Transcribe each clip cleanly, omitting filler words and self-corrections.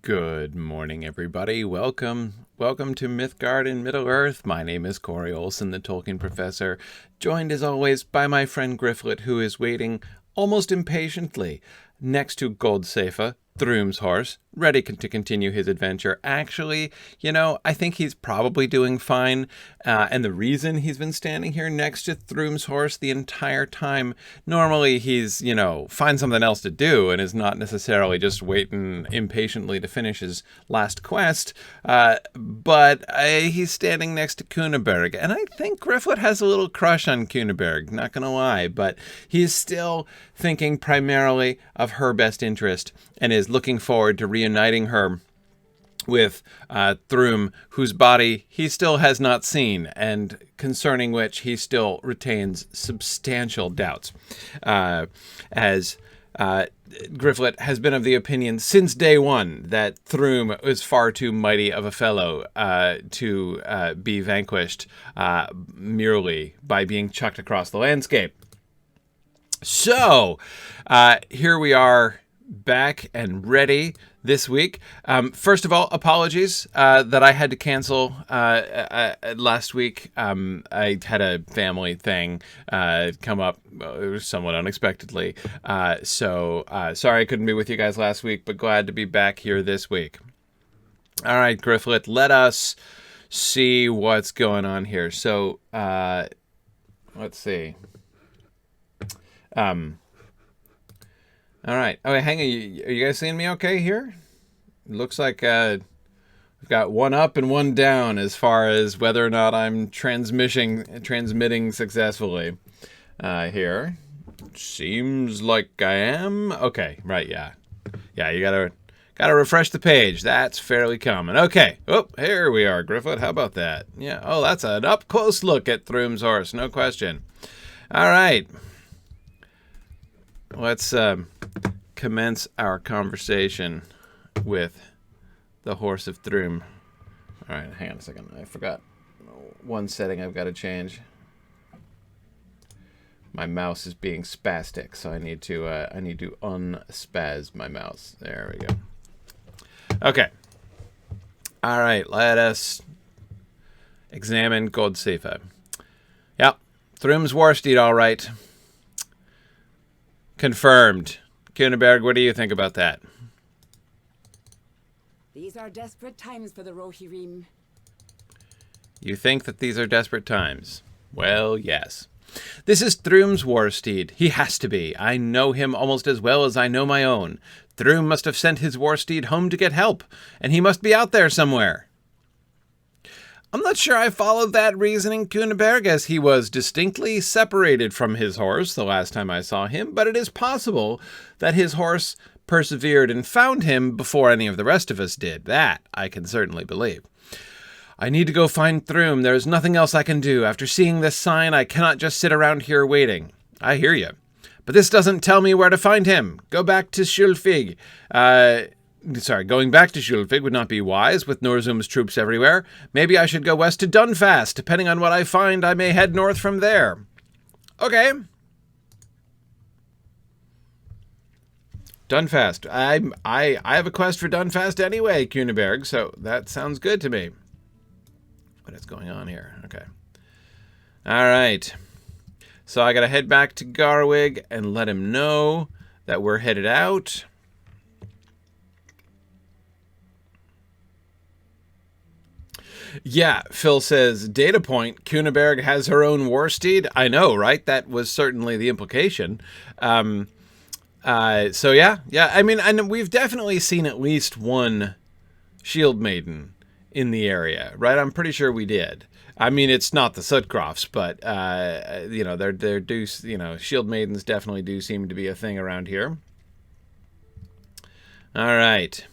Good morning, everybody. Welcome to Mythgard in Middle-earth. My name is Corey Olsen, the Tolkien professor, joined as always by my friend Gryfflet, who is waiting almost impatiently next to Goldsafa, Thrymm's horse, ready to continue his adventure. Actually, I think he's probably doing fine. And the reason he's been standing here next to Thrymm's horse the entire time, normally he's, find something else to do and is not necessarily just waiting impatiently to finish his last quest. But he's standing next to Cyneberg. And I think Gryfflet has a little crush on Cyneberg, not going to lie. But he's still thinking primarily of her best interest and is looking forward to reuniting her with Thrymm, whose body he still has not seen, and concerning which he still retains substantial doubts. As Gryfflet has been of the opinion since day one that Thrymm is far too mighty of a fellow to be vanquished merely by being chucked across the landscape. So, here we are, back and ready this week. First of all, apologies that I had to cancel last week. I had a family thing come up somewhat unexpectedly. So sorry I couldn't be with you guys last week, but glad to be back here this week. All right, Gryfflet, let us see what's going on here. So, let's see. All right. Oh, hang on. Are you guys seeing me okay here? It looks like we've got one up and one down as far as whether or not I'm transmitting successfully here. Seems like I am. Okay. Right. Yeah. Yeah. You gotta refresh the page. That's fairly common. Okay. Oh, here we are, Gryfflet. How about that? Yeah. Oh, that's an up close look at Thrymm's horse. No question. All right. Let's commence our conversation with the horse of Thrymm. All right, hang on a second. I forgot one setting I've got to change. My mouse is being spastic, so I need to unspaz my mouse. There we go. Okay. All right, let us examine Goldsafa. Yep, Thrymm's Warsteed, all right. Confirmed. Cyneberg, what do you think about that? These are desperate times for the Rohirrim. You think that these are desperate times? Well, yes. This is Thrymm's Warsteed. He has to be. I know him almost as well as I know my own. Thrymm must have sent his Warsteed home to get help, and he must be out there somewhere. I'm not sure I followed that reasoning, Cyneberg, as he was distinctly separated from his horse the last time I saw him, but it is possible that his horse persevered and found him before any of the rest of us did. That I can certainly believe. I need to go find Thrymm. There is nothing else I can do. After seeing this sign, I cannot just sit around here waiting. I hear you. But this doesn't tell me where to find him. Go back to Shulfig. Going back to Shulfig would not be wise, with Nurzum's troops everywhere. Maybe I should go west to Dunfast. Depending on what I find, I may head north from there. Okay. Dunfast. I have a quest for Dunfast anyway, Cyneberg, so that sounds good to me. What is going on here? Okay. All right. So I got to head back to Garwig and let him know that we're headed out. Yeah, Phil says, data point, Cyneberg has her own Warsteed. I know, right? That was certainly the implication. So yeah. I mean, and we've definitely seen at least one shield-maiden in the area, right? I'm pretty sure we did. I mean, it's not the Sutcrofts, but, there do, shield-maidens definitely do seem to be a thing around here. All right.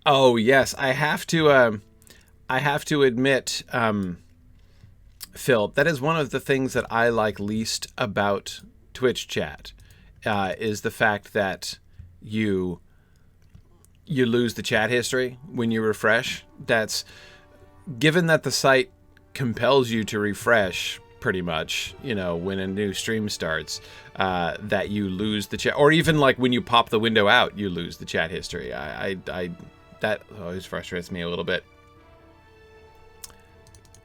Oh yes, I have to admit, Phil, that is one of the things that I like least about Twitch chat, is the fact that you lose the chat history when you refresh. That's given that the site compels you to refresh pretty much, you know, when a new stream starts, that you lose the chat, or even like when you pop the window out, you lose the chat history. That always frustrates me a little bit.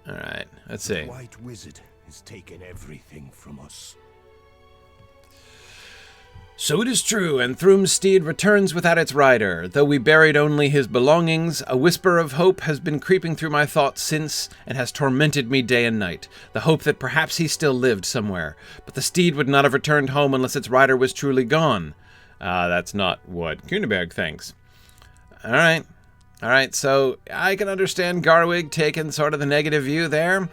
All right, let's see. The White Wizard has taken everything from us. So it is true, and Thrymm's steed returns without its rider. Though we buried only his belongings, a whisper of hope has been creeping through my thoughts since, and has tormented me day and night. The hope that perhaps he still lived somewhere. But the steed would not have returned home unless its rider was truly gone. That's not what Cyneberg thinks. Alright, so I can understand Garwig taking sort of the negative view there.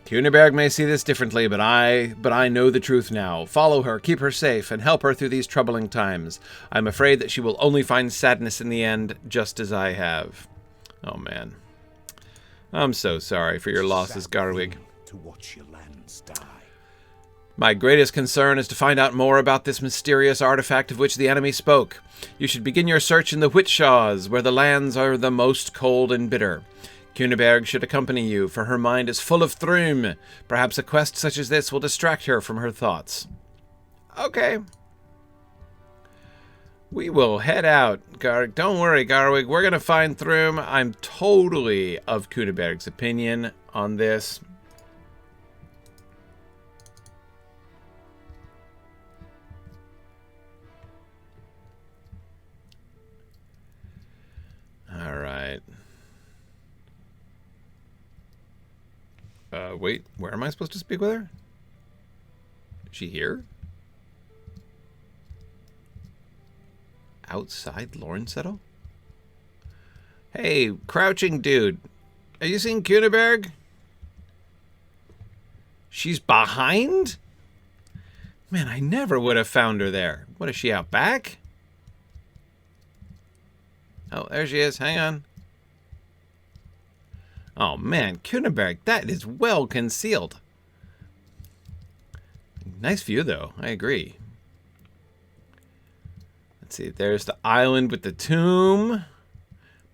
Cyneberg may see this differently, but I know the truth now. Follow her, keep her safe, and help her through these troubling times. I'm afraid that she will only find sadness in the end, just as I have. Oh, man. I'm so sorry for your losses, Garwig. To watch your lands die. My greatest concern is to find out more about this mysterious artifact of which the enemy spoke. You should begin your search in the Witchshaws, where the lands are the most cold and bitter. Cyneberg should accompany you, for her mind is full of Thrymm. Perhaps a quest such as this will distract her from her thoughts. Okay. We will head out. Don't worry, Garwig. We're going to find Thrymm. I'm totally of Cyneberg's opinion on this. All right. Wait, where am I supposed to speak with her? Is she here? Outside Lornsettle? Hey, crouching dude. Are you seeing Cyneberg? She's behind? Man, I never would have found her there. What, is she out back? Oh, there she is. Hang on. Oh, man, Cyneberg, that is well concealed. Nice view, though. I agree. Let's see. There's the island with the tomb.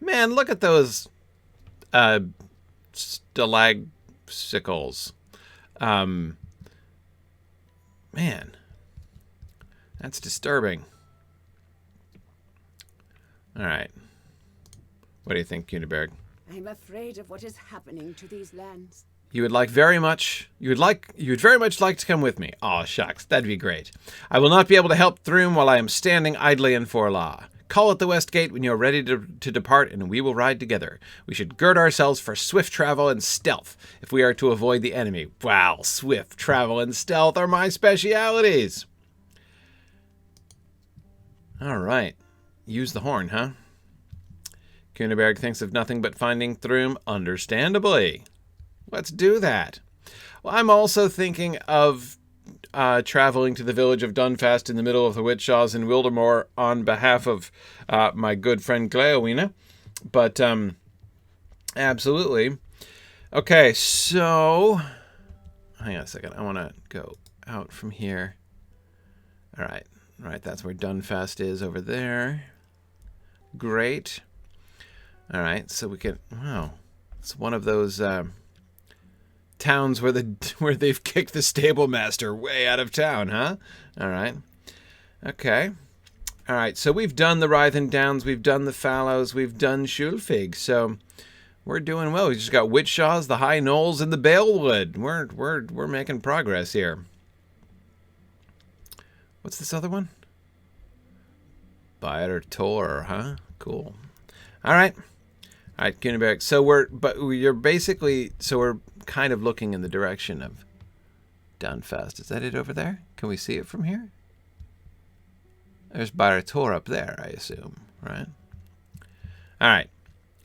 Man, look at those stalagsicles. Man, that's disturbing. All right. What do you think, Cyneberg? I'm afraid of what is happening to these lands. You would very much like to come with me. Aw, shucks, that'd be great. I will not be able to help Thrymm while I am standing idly in Forla. Call at the west gate when you are ready to depart, and we will ride together. We should gird ourselves for swift travel and stealth if we are to avoid the enemy. Wow, swift travel and stealth are my specialities. All right. Use the horn, huh? Cyneberg thinks of nothing but finding Thrymm, understandably. Let's do that. Well, I'm also thinking of traveling to the village of Dunfast in the middle of the Witchshaws in Wildermore on behalf of my good friend Gleowinë. But, absolutely. Okay, so... Hang on a second. I want to go out from here. All right. All right, that's where Dunfast is over there. Great. All right, so we can... Wow. It's one of those towns where they've kicked the stable master way out of town, huh? All right. Okay. All right, so we've done the Writhen Downs, we've done the Fallows, we've done Shulfig, so we're doing well. We just got Witchshaws, the High Knolls, and the Balewood. We're making progress here. What's this other one? Biter Tor, huh? Cool. All right. All right, Cyneberg. So we're kind of looking in the direction of Dunfast. Is that it over there? Can we see it from here? There's Biter Tor up there, I assume, right? All right.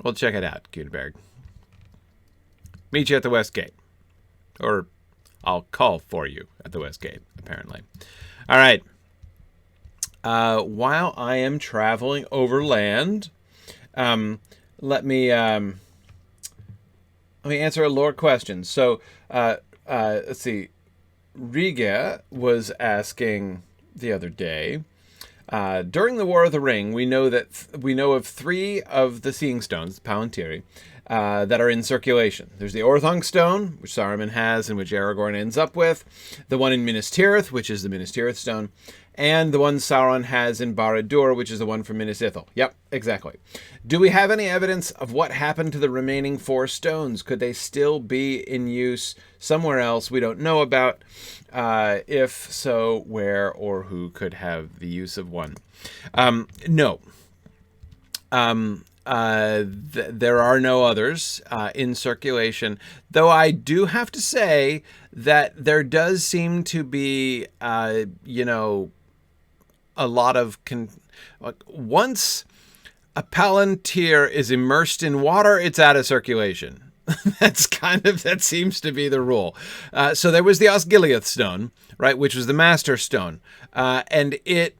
We'll check it out, Cyneberg. Meet you at the West Gate. Or I'll call for you at the West Gate, apparently. All right. While I am traveling overland, let me answer a lore question. So, let's see. Riga was asking the other day, during the War of the Ring, we know of 3 of the Seeing Stones, Palantiri, that are in circulation. There's the Orthanc Stone, which Saruman has and which Aragorn ends up with. The one in Minas Tirith, which is the Minas Tirith Stone. And the one Sauron has in Barad-dûr, which is the one from Minas Ithil. Yep, exactly. Do we have any evidence of what happened to the remaining 4 stones? Could they still be in use somewhere else we don't know about? If so, where or who could have the use of one? No. There are no others in circulation, though I do have to say that there does seem to be, a lot of once a palantir is immersed in water, it's out of circulation. That seems to be the rule. So there was the Osgiliath stone, right, which was the master stone, and it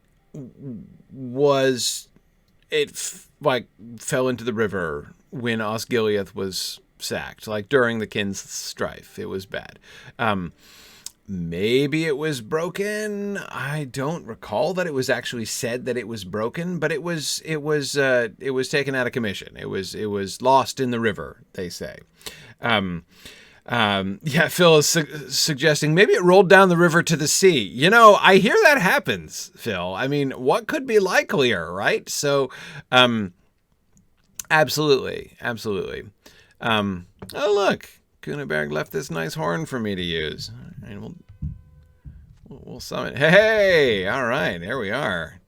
fell into the river when Osgiliath was sacked, like during the Kin's strife. It was bad. Maybe it was broken. I don't recall that it was actually said that it was broken, but it was taken out of commission. It was lost in the river, they say. Phil is suggesting maybe it rolled down the river to the sea. I hear that happens, Phil. I mean, what could be likelier, right? So, absolutely. Oh, look. Cyneberg left this nice horn for me to use. And we'll summon. Hey! All right, there we are.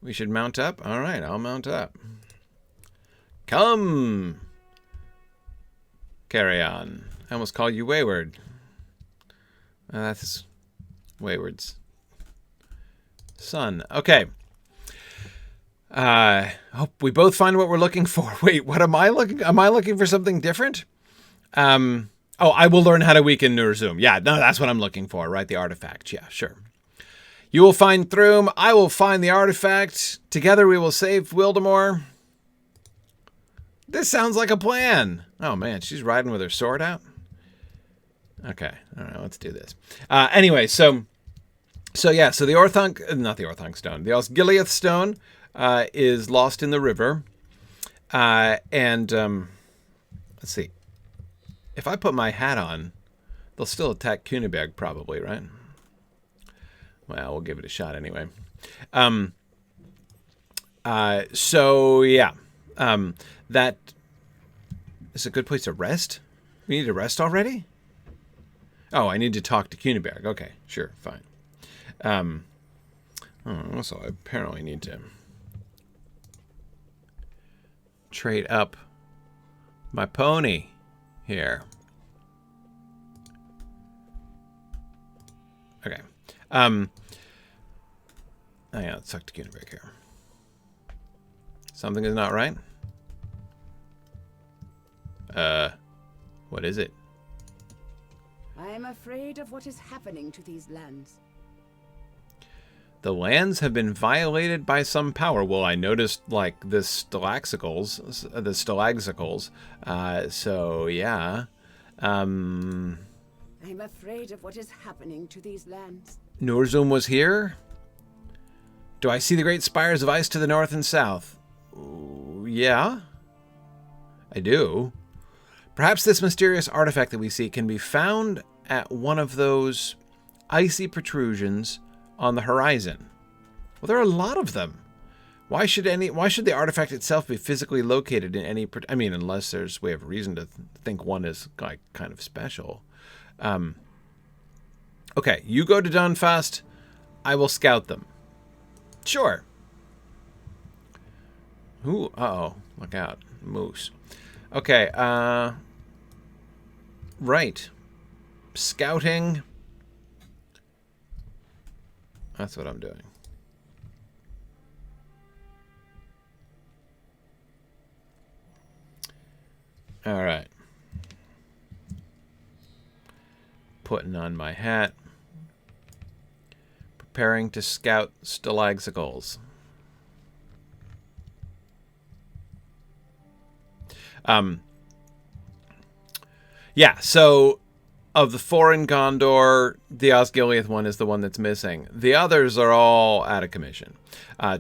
We should mount up? All right, I'll mount up. Come! Carry on. I almost called you Wayward. That's Wayward's son. Okay. Hope we both find what we're looking for. Wait, what am I looking? Am I looking for something different? I will learn how to weaken Nurzum. Yeah, no, that's what I'm looking for, right? The artefact. Yeah, sure. You will find Thrymm. I will find the artefact. Together we will save Wildemore. This sounds like a plan. Oh, man, she's riding with her sword out. Okay, all right, let's do this. Anyway, so the not the Orthanc Stone, the Osgiliath Stone is lost in the river. And let's see. If I put my hat on, they'll still attack Cyneberg probably, right? Well, we'll give it a shot anyway. That is a good place to rest. We need to rest already? Oh, I need to talk to Cyneberg. Okay, sure, fine. So I apparently need to trade up my pony here. Okay. Hang on, let's talk to Cyneberg here. Something is not right? What is it? I am afraid of what is happening to these lands. The lands have been violated by some power. Well, I noticed, like, the stalaxicles. So, yeah. I'm afraid of what is happening to these lands. Nurzum was here? Do I see the great spires of ice to the north and south? Yeah. I do. Perhaps this mysterious artifact that we see can be found at one of those icy protrusions on the horizon. Well, there are a lot of them. Why should the artifact itself be physically located in any... I mean, unless there's we have reason to think one is like kind of special. Okay, you go to Dunfast. I will scout them. Sure. Ooh, uh-oh. Look out. Moose. Okay, right. Scouting. That's what I'm doing. All right. Putting on my hat. Preparing to scout stalaxicles. Yeah, so of the 4 in Gondor, the Osgiliath one is the one that's missing. The others are all out of commission.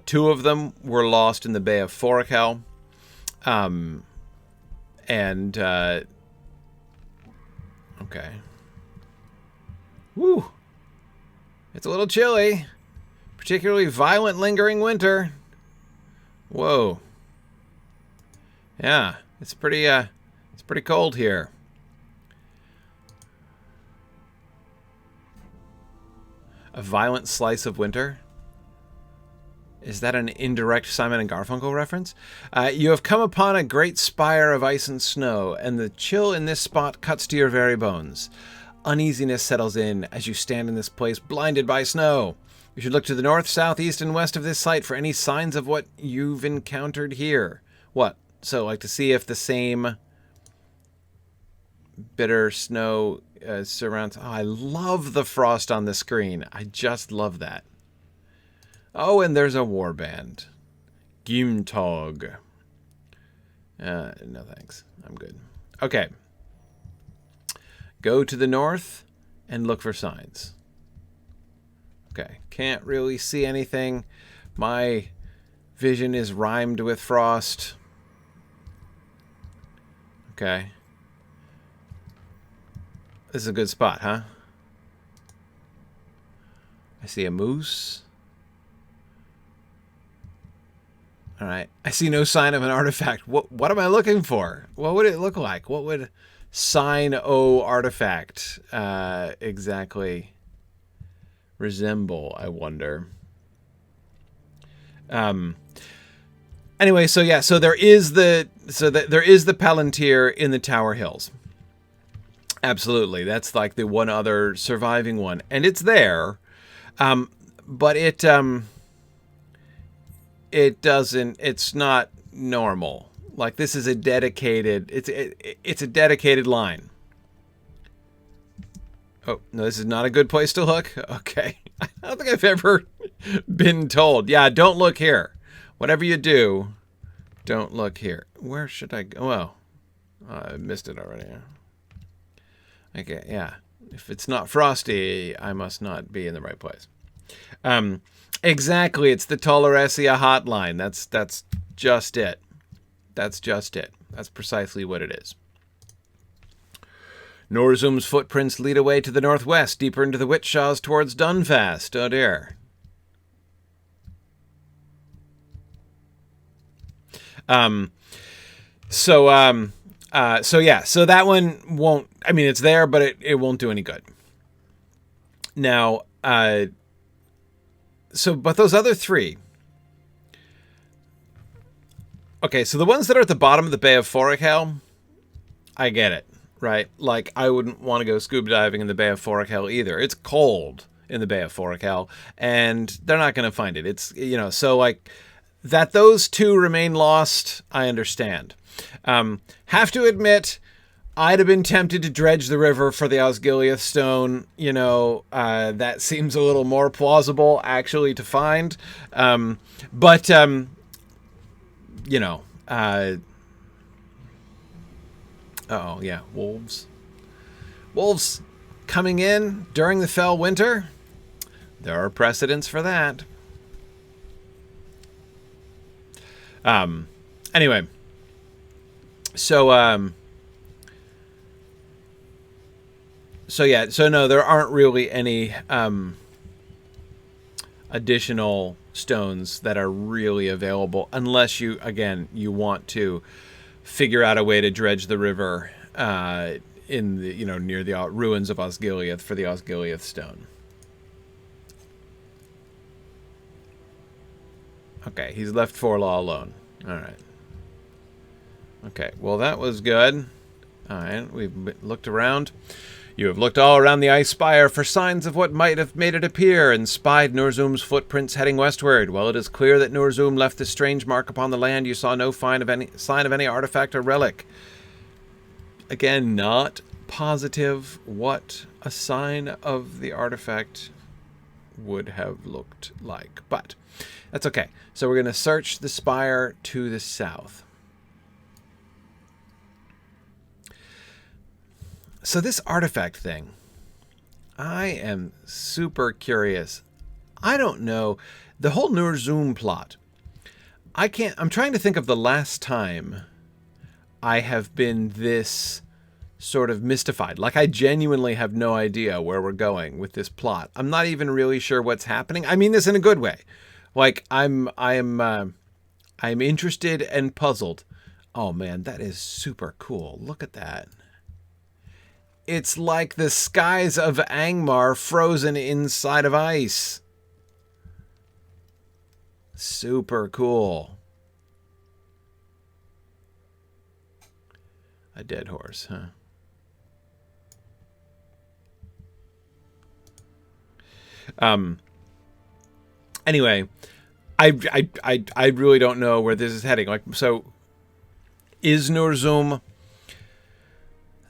2 of them were lost in the Bay of Forakel. And, okay. Woo! It's a little chilly. Particularly violent, lingering winter. Whoa. Yeah, it's pretty cold here. A violent slice of winter? Is that an indirect Simon and Garfunkel reference? You have come upon a great spire of ice and snow, and the chill in this spot cuts to your very bones. Uneasiness settles in as you stand in this place blinded by snow. You should look to the north, south, east, and west of this site for any signs of what you've encountered here. What? So, like, to see if the same bitter snow surrounds... Oh, I love the frost on the screen. I just love that. Oh, and there's a warband. Gimtog. No thanks. I'm good. Okay. Go to the north and look for signs. Okay. Can't really see anything. My vision is rhymed with frost. Okay. This is a good spot, huh? I see a moose. Alright. I see no sign of an artifact. What am I looking for? What would it look like? What would sign O artifact exactly resemble, I wonder? Anyway, so yeah, so there is the Palantir in the Tower Hills. Absolutely. That's like the one other surviving one. And it's there. But it doesn't, it's not normal. Like, this is a dedicated, it's a dedicated line. Oh, no, this is not a good place to look. Okay. I don't think I've ever been told. Yeah, don't look here. Whatever you do, don't look here. Where should I go? Well, I missed it already. Okay, yeah. If it's not frosty, I must not be in the right place. Exactly, it's the Toleresia hotline. That's just it. That's just it. That's precisely what it is. Nurzum's footprints lead away to the northwest, deeper into the Witchshaws towards Dunfast. Oh dear. So yeah, so that one won't, I mean, it's there, but it won't do any good. Now, but those other three. Okay, so the ones that are at the bottom of the Bay of Foricel, I get it, right? Like, I wouldn't want to go scuba diving in the Bay of Foricel either. It's cold in the Bay of Foricel, and they're not going to find it. It's, you know, so like, that those two remain lost, I understand. Have to admit, I'd have been tempted to dredge the river for the Osgiliath stone. You know, that seems a little more plausible, actually, to find. But you know, oh yeah, wolves. Wolves coming in during the fell winter. There are precedents for that. Anyway, so yeah, so no, there aren't really any additional stones that are really available unless you, again, you want to figure out a way to dredge the river in the, you know, near the ruins of Osgiliath for the Osgiliath stone. Okay, he's left Forlaw alone. All right. Okay, well, that was good. All right, we've looked around. You have looked all around the ice spire for signs of what might have made it appear and spied Nurzum's footprints heading westward. Well, it is clear that Nurzum left this strange mark upon the land. You saw no sign of any artifact or relic. Again, not positive what a sign of the artifact would have looked like, but that's okay. So we're going to search the spire to the south. So this artifact thing, I am super curious. I don't know. The whole Nurzum plot, I'm trying to think of the last time I have been this sort of mystified. Like, I genuinely have no idea where we're going with this plot. I'm not even really sure what's happening. I mean this in a good way. Like, I'm interested and puzzled. Oh man, that is super cool. Look at that. It's like the skies of Angmar frozen inside of ice. Super cool. A dead horse, huh? Anyway, I really don't know where this is heading. Like, so is Nurzum...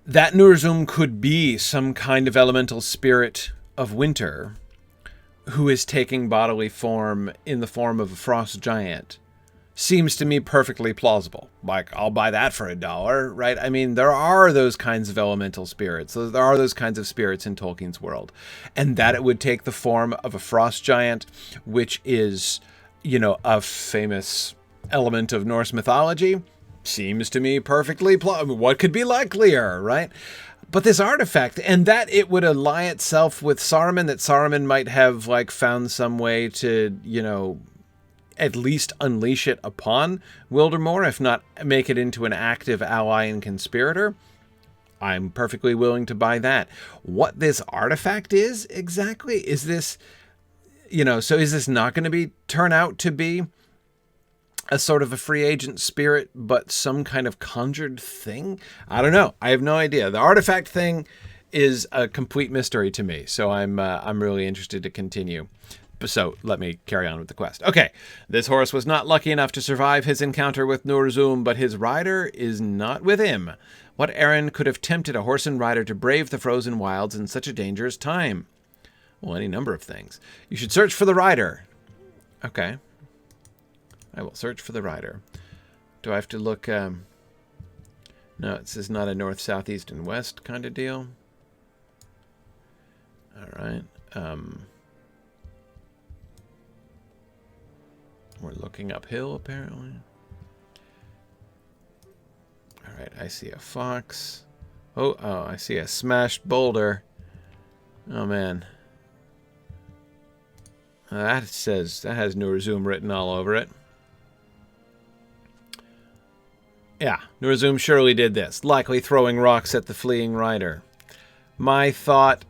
That Nurzum could be some kind of elemental spirit of winter who is taking bodily form in the form of a frost giant. Seems to me perfectly plausible. Like, I'll buy that for $1, right? I mean, there are those kinds of elemental spirits. There are those kinds of spirits in Tolkien's world. And that it would take the form of a frost giant, which is, you know, a famous element of Norse mythology, seems to me perfectly plausible. What could be likelier, right? But this artifact, and that it would ally itself with Saruman, that Saruman might have, like, found some way to, you know, at least unleash it upon Wildermore, if not make it into an active ally and conspirator. I'm perfectly willing to buy that. What this artifact is exactly, is this, you know, so is this not going to turn out to be a sort of a free agent spirit, but some kind of conjured thing? I don't know. I have no idea. The artifact thing is a complete mystery to me, so I'm really interested to continue. So let me carry on with the quest. Okay, this horse was not lucky enough to survive his encounter with Nurzum, but his rider is not with him. What errand could have tempted a horse and rider to brave the frozen wilds in such a dangerous time? Well, any number of things. You should search for the rider. Okay. I will search for the rider. Do I have to look... No, this is not a north, south, east, and west kind of deal. Alright. We're looking uphill, apparently. Alright, I see a fox. Oh, I see a smashed boulder. Oh, man. That has Nurzum written all over it. Yeah, Nurzum surely did this, likely throwing rocks at the fleeing rider. My thought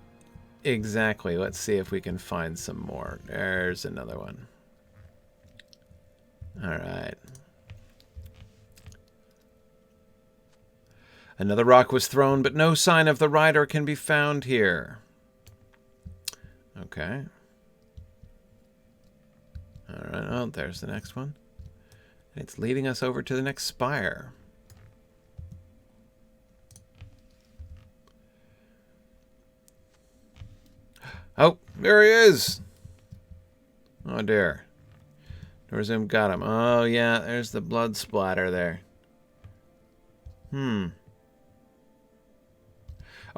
exactly. Let's see if we can find some more. There's another one. All right. Another rock was thrown, but no sign of the rider can be found here. Okay. All right. Oh, there's the next one. And it's leading us over to the next spire. Oh, there he is. Oh, dear. Nurzum got him. Oh, yeah, there's the blood splatter there.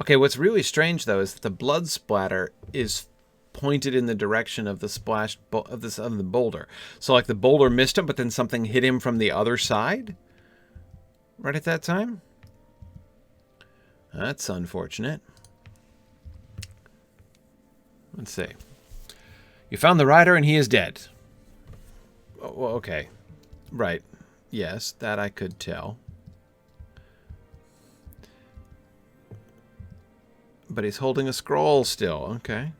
Okay, what's really strange, though, is that the blood splatter is pointed in the direction of the splash of the boulder. So, like, the boulder missed him, but then something hit him from the other side? Right at that time? That's unfortunate. Let's see. You found the rider and he is dead. Oh, okay. Right. Yes, that I could tell. But he's holding a scroll still. Okay.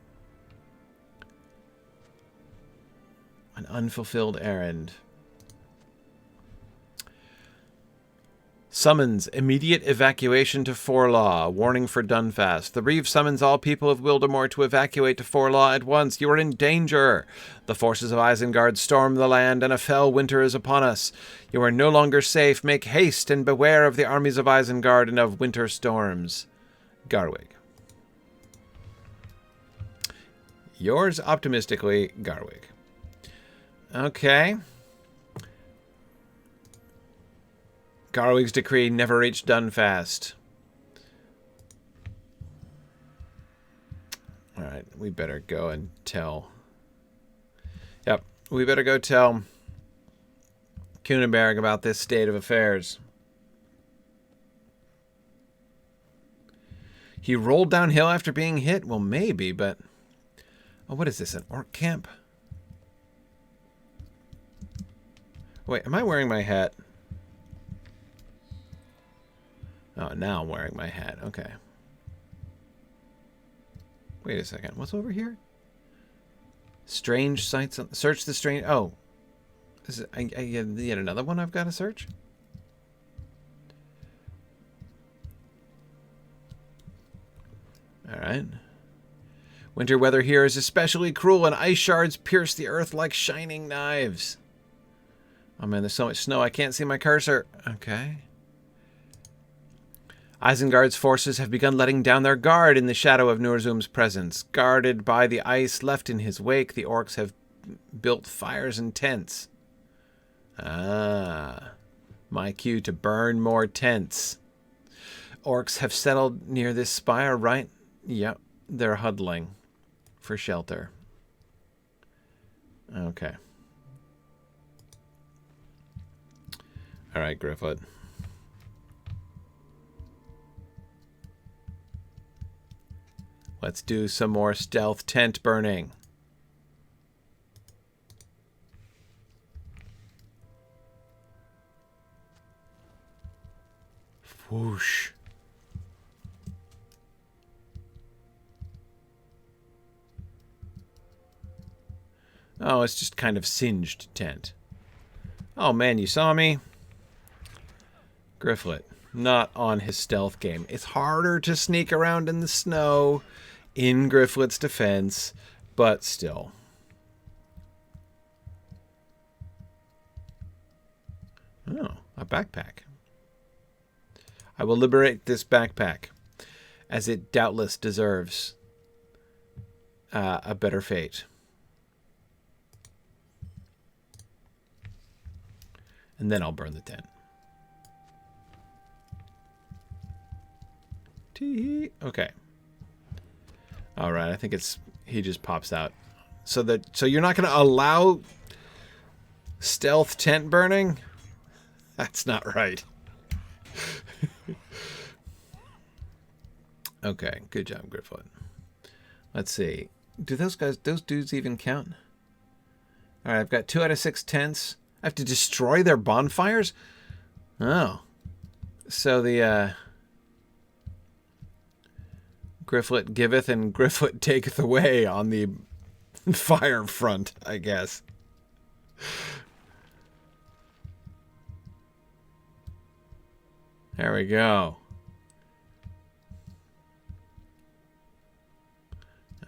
An unfulfilled errand. Summons immediate evacuation to Forlaw. Warning for Dunfast. The Reeve summons all people of Wildermore to evacuate to Forlaw at once. You are in danger. The forces of Isengard storm the land, and a fell winter is upon us. You are no longer safe. Make haste and beware of the armies of Isengard and of winter storms. Garwig. Yours optimistically, Garwig. Okay. Garwig's decree never reached Dunfast. Alright, we better go and tell. Yep, we better go tell Cyneberg about this state of affairs. He rolled downhill after being hit? Well, maybe, but... Oh, what is this, an orc camp? Wait, am I wearing my hat? Oh, now I'm wearing my hat. Okay. Wait a second. What's over here? Strange sights. Search the strange... Oh. Is it yet another one I've got to search? Alright. Winter weather here is especially cruel, and ice shards pierce the earth like shining knives. Oh man, there's so much snow I can't see my cursor. Okay. Isengard's forces have begun letting down their guard in the shadow of Nurzum's presence. Guarded by the ice left in his wake, the orcs have built fires and tents. Ah. My cue to burn more tents. Orcs have settled near this spire, right? Yep, they're huddling for shelter. Okay. All right, Gryfflet. Let's do some more stealth tent burning. Whoosh. Oh, it's just kind of singed tent. Oh man, you saw me? Gryfflet, not on his stealth game. It's harder to sneak around in the snow, in Gryfflet's defense, but still. Oh, a backpack. I will liberate this backpack, as it doubtless deserves a better fate. And then I'll burn the tent. Okay. All right, I think it's he just pops out. So you're not going to allow stealth tent burning? That's not right. Okay, good job, Gryfflet. Let's see. Do those dudes even count? All right, I've got 2 out of 6 tents. I have to destroy their bonfires? Oh. So the Gryfflet giveth and Gryfflet taketh away on the fire front, I guess. There we go.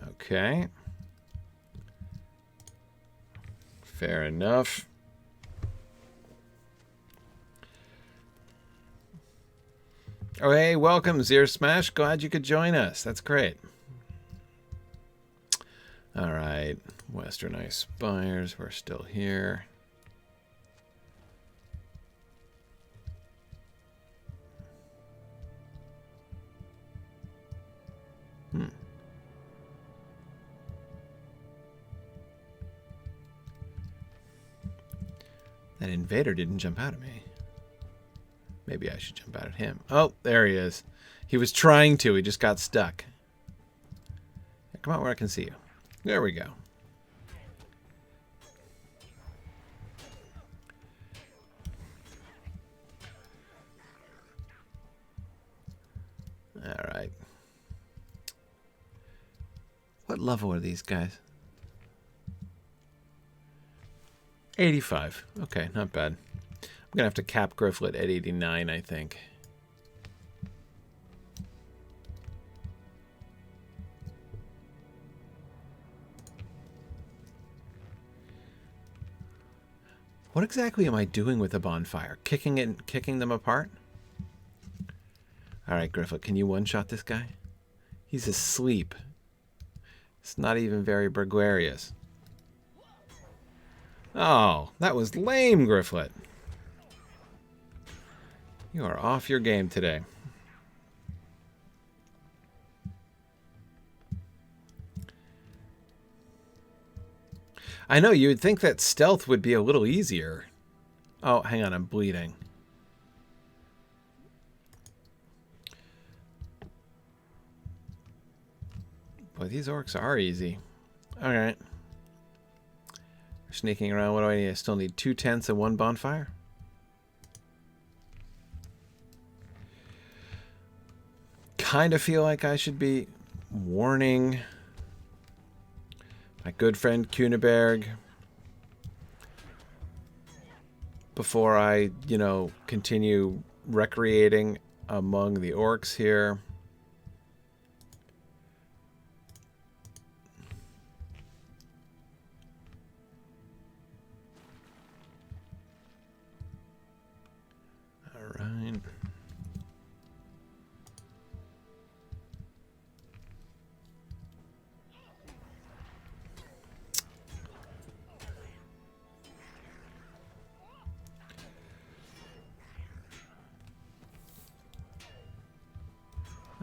Okay. Fair enough. Oh, hey, welcome, Zir Smash. Glad you could join us. That's great. All right. Western Ice Spires. We're still here. That invader didn't jump out at me. Maybe I should jump out at him. Oh, there he is. He was trying to. He just got stuck. Come out where I can see you. There we go. All right. What level are these guys? 85. Okay, not bad. I'm going to have to cap Gryfflet at 89, I think. What exactly am I doing with the bonfire? Kicking them apart? All right, Gryfflet, can you one-shot this guy? He's asleep. It's not even very burglarious. Oh, that was lame, Gryfflet. You are off your game today. I know, you would think that stealth would be a little easier. Oh, hang on, I'm bleeding. Boy, these orcs are easy. Alright. Sneaking around. What do I need? I still need 2 tents and 1 bonfire. Kind of feel like I should be warning my good friend Cyneberg before I, you know, continue recreating among the orcs here. All right.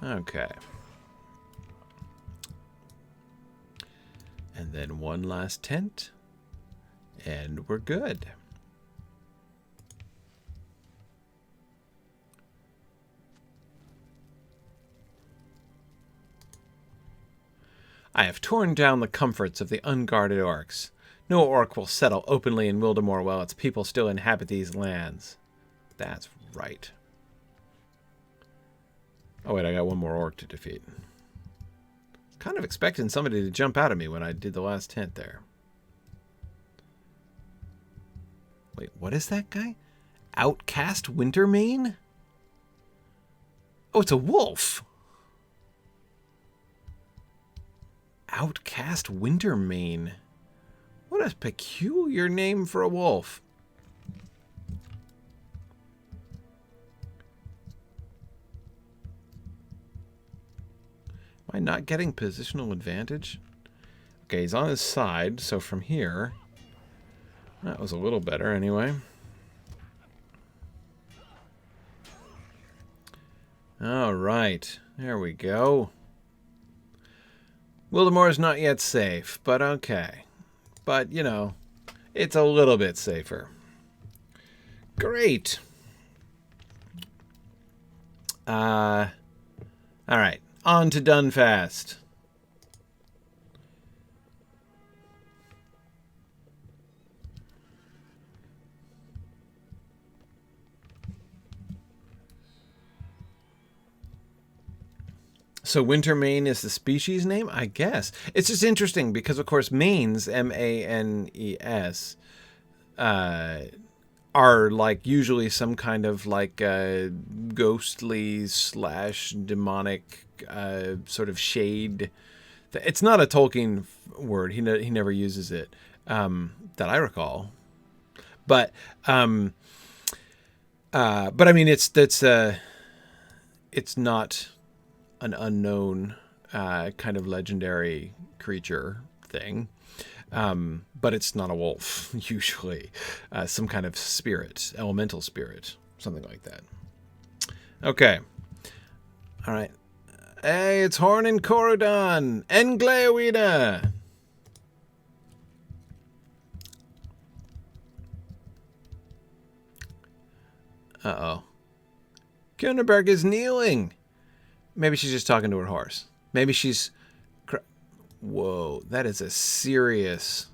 Okay. And then 1 last tent, and we're good. I have torn down the comforts of the unguarded orcs. No orc will settle openly in Wildemore while its people still inhabit these lands. That's right. Oh wait, I got 1 more orc to defeat. Kind of expecting somebody to jump out at me when I did the last tent there. Wait, what is that guy? Outcast Wintermane? Oh, it's a wolf. Outcast Wintermane. What a peculiar name for a wolf. Am I not getting positional advantage? Okay, he's on his side, so from here... That was a little better, anyway. Alright, there we go. Wildemore is not yet safe, but okay. But, you know, it's a little bit safer. Great! Alright. On to Dunfast. So Wintermane is the species name? I guess. It's just interesting because, of course, manes, M-A-N-E-S, are like usually some kind of like ghostly / demonic sort of shade. It's not a Tolkien word. He never uses it that I recall. But I mean it's not an unknown kind of legendary creature thing. But it's not a wolf, usually. Some kind of spirit, elemental spirit, something like that. Okay. All right. Hey, it's Horn and Corudan and Gleowinë. Uh-oh. Cyneberg is kneeling. Maybe she's just talking to her horse. Maybe she's... Whoa, that is a serious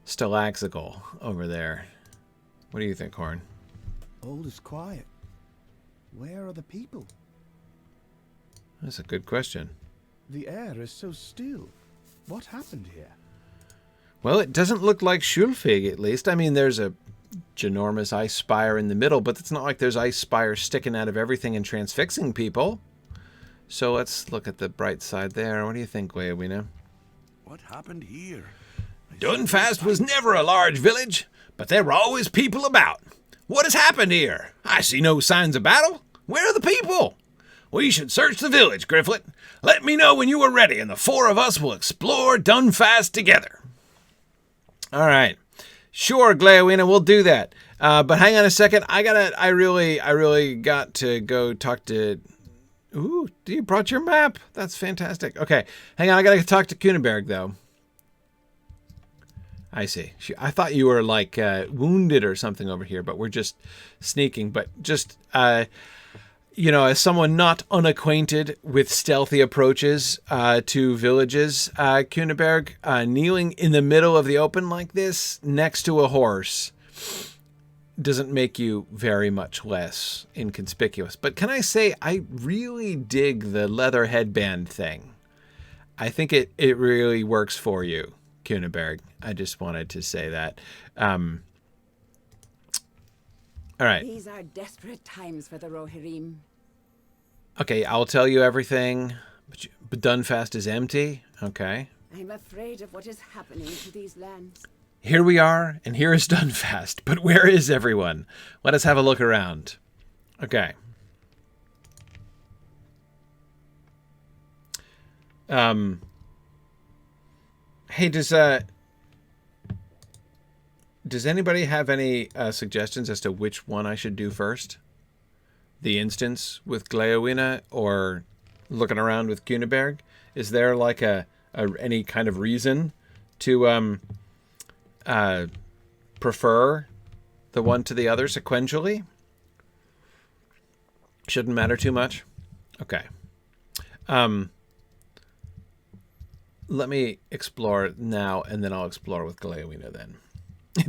stalaxical over there. What do you think, Horn? All is quiet. Where are the people? That's a good question. The air is so still. What happened here? Well, it doesn't look like Schulfig, at least. I mean, there's a ginormous ice spire in the middle, but it's not like there's ice spires sticking out of everything and transfixing people. So let's look at the bright side there. What do you think, Gleowinë? What happened here? Dunfast was never a large village, but there were always people about. What has happened here? I see no signs of battle. Where are the people? We should search the village, Gryfflet. Let me know when you are ready, and the 4 of us will explore Dunfast together. All right. Sure, Gleowinë, we'll do that. But hang on a second. I really got to go talk to... Ooh, you brought your map. That's fantastic. Okay, hang on. I got to talk to Cyneberg, though. I see. I thought you were, like, wounded or something over here, but we're just sneaking. But just, you know, as someone not unacquainted with stealthy approaches to villages, Cyneberg, kneeling in the middle of the open like this, next to a horse, doesn't make you very much less inconspicuous. But can I say, I really dig the leather headband thing. I think it really works for you, Cyneberg. I just wanted to say that. All right. These are desperate times for the Rohirrim. Okay, I'll tell you everything. But Dunfast is empty. Okay. I'm afraid of what is happening to these lands. Here we are, and here is Dunfast. But where is everyone? Let us have a look around. Okay. Hey, does anybody have any suggestions as to which one I should do first? The instance with Gleowinë or looking around with Cyneberg? Is there like any kind of reason to prefer the one to the other sequentially? Shouldn't matter too much. Okay. Let me explore now, and then I'll explore with Gleowinë then.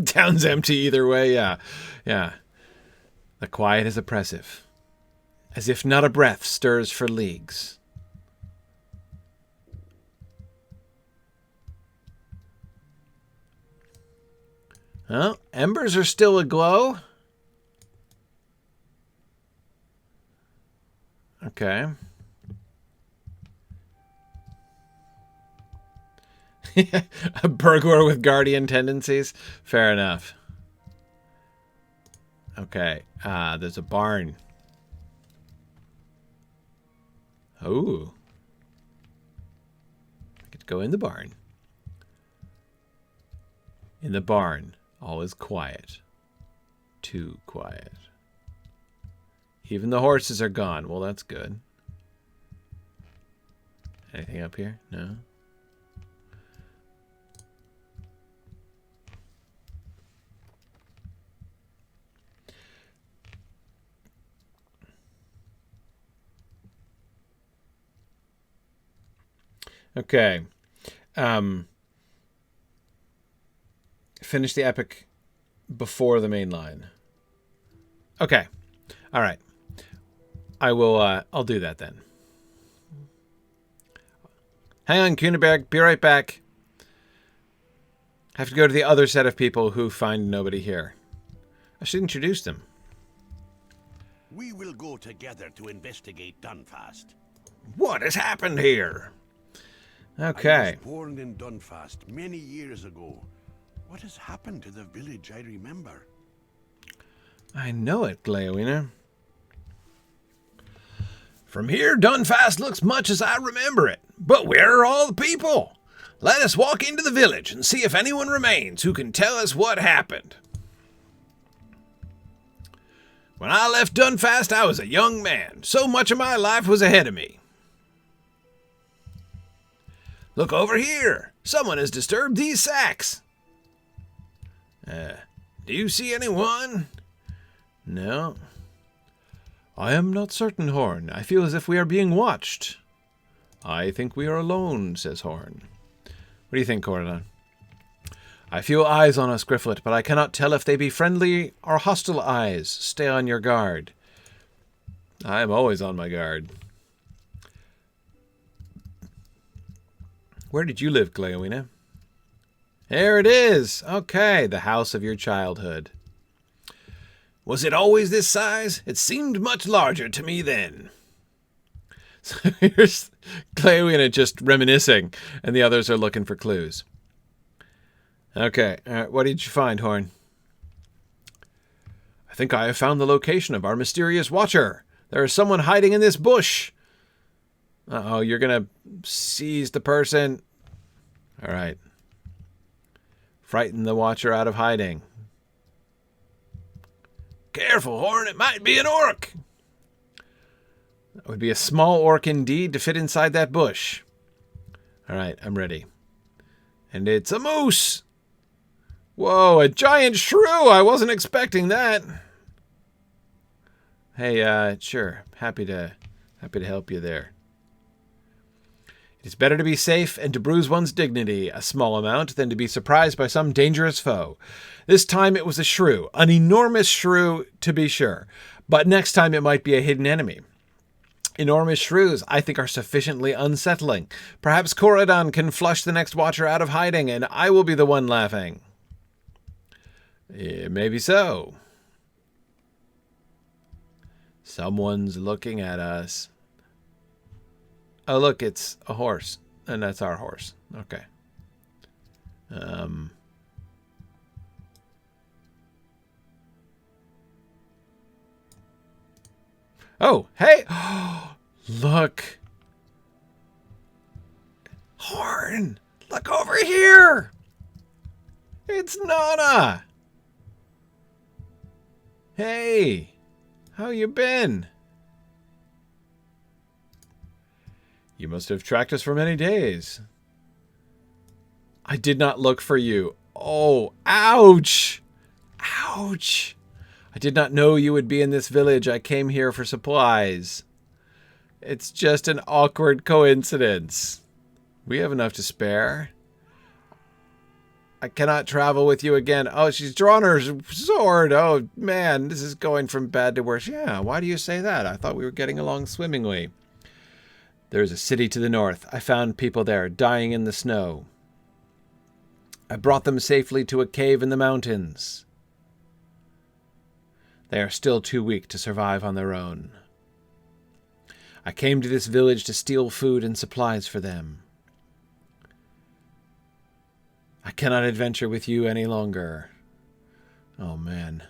Town's empty either way, yeah. Yeah. The quiet is oppressive, as if not a breath stirs for leagues. Well, embers are still aglow. Okay. A burglar with guardian tendencies? Fair enough. Okay. There's a barn. Oh. I could go in the barn. In the barn, all is quiet. Too quiet. Even the horses are gone. Well, that's good. Anything up here? No? Okay. Finish the epic before the main line. Okay. All right. I will, I'll do that then. Hang on, Cyneberg. Be right back. Have to go to the other set of people who find nobody here. I should introduce them. We will go together to investigate Dunfast. What has happened here? Okay. I was born in Dunfast many years ago. What has happened to the village I remember? I know it, Gleowinë. From here, Dunfast looks much as I remember it. But where are all the people? Let us walk into the village and see if anyone remains who can tell us what happened. When I left Dunfast, I was a young man. So much of my life was ahead of me. Look over here. Someone has disturbed these sacks. Do you see anyone? No. I am not certain, Horn. I feel as if we are being watched. I think we are alone, says Horn. What do you think, Corudan? I feel eyes on us, Gryfflet, but I cannot tell if they be friendly or hostile eyes. Stay on your guard. I am always on my guard. Where did you live, Gleowinë? There it is. Okay, the house of your childhood. Was it always this size? It seemed much larger to me then. So here's Gleowinë just reminiscing, and the others are looking for clues. Okay, what did you find, Horn? I think I have found the location of our mysterious watcher. There is someone hiding in this bush. Uh-oh, you're going to seize the person. All right. Frighten the watcher out of hiding. Careful, Horn. It might be an orc. That would be a small orc indeed to fit inside that bush. All right, I'm ready. And it's a moose. Whoa, a giant shrew. I wasn't expecting that. Hey, sure. Happy to help you there. It is better to be safe and to bruise one's dignity a small amount than to be surprised by some dangerous foe. This time it was a shrew, an enormous shrew to be sure, but next time it might be a hidden enemy. Enormous shrews, I think, are sufficiently unsettling. Perhaps Corudan can flush the next watcher out of hiding, and I will be the one laughing. Maybe so. Someone's looking at us. Oh, look, it's a horse. And that's our horse. Okay. Oh, hey! Look. Horn! Look over here! It's Nona! Hey! How you been? You must have tracked us for many days. I did not look for you. Oh, ouch! Ouch! I did not know you would be in this village. I came here for supplies. It's just an awkward coincidence. We have enough to spare. I cannot travel with you again. Oh, she's drawn her sword. Oh, man, this is going from bad to worse. Yeah, why do you say that? I thought we were getting along swimmingly. There's a city to the north. I found people there, dying in the snow. I brought them safely to a cave in the mountains. They are still too weak to survive on their own. I came to this village to steal food and supplies for them. I cannot adventure with you any longer. Oh, man.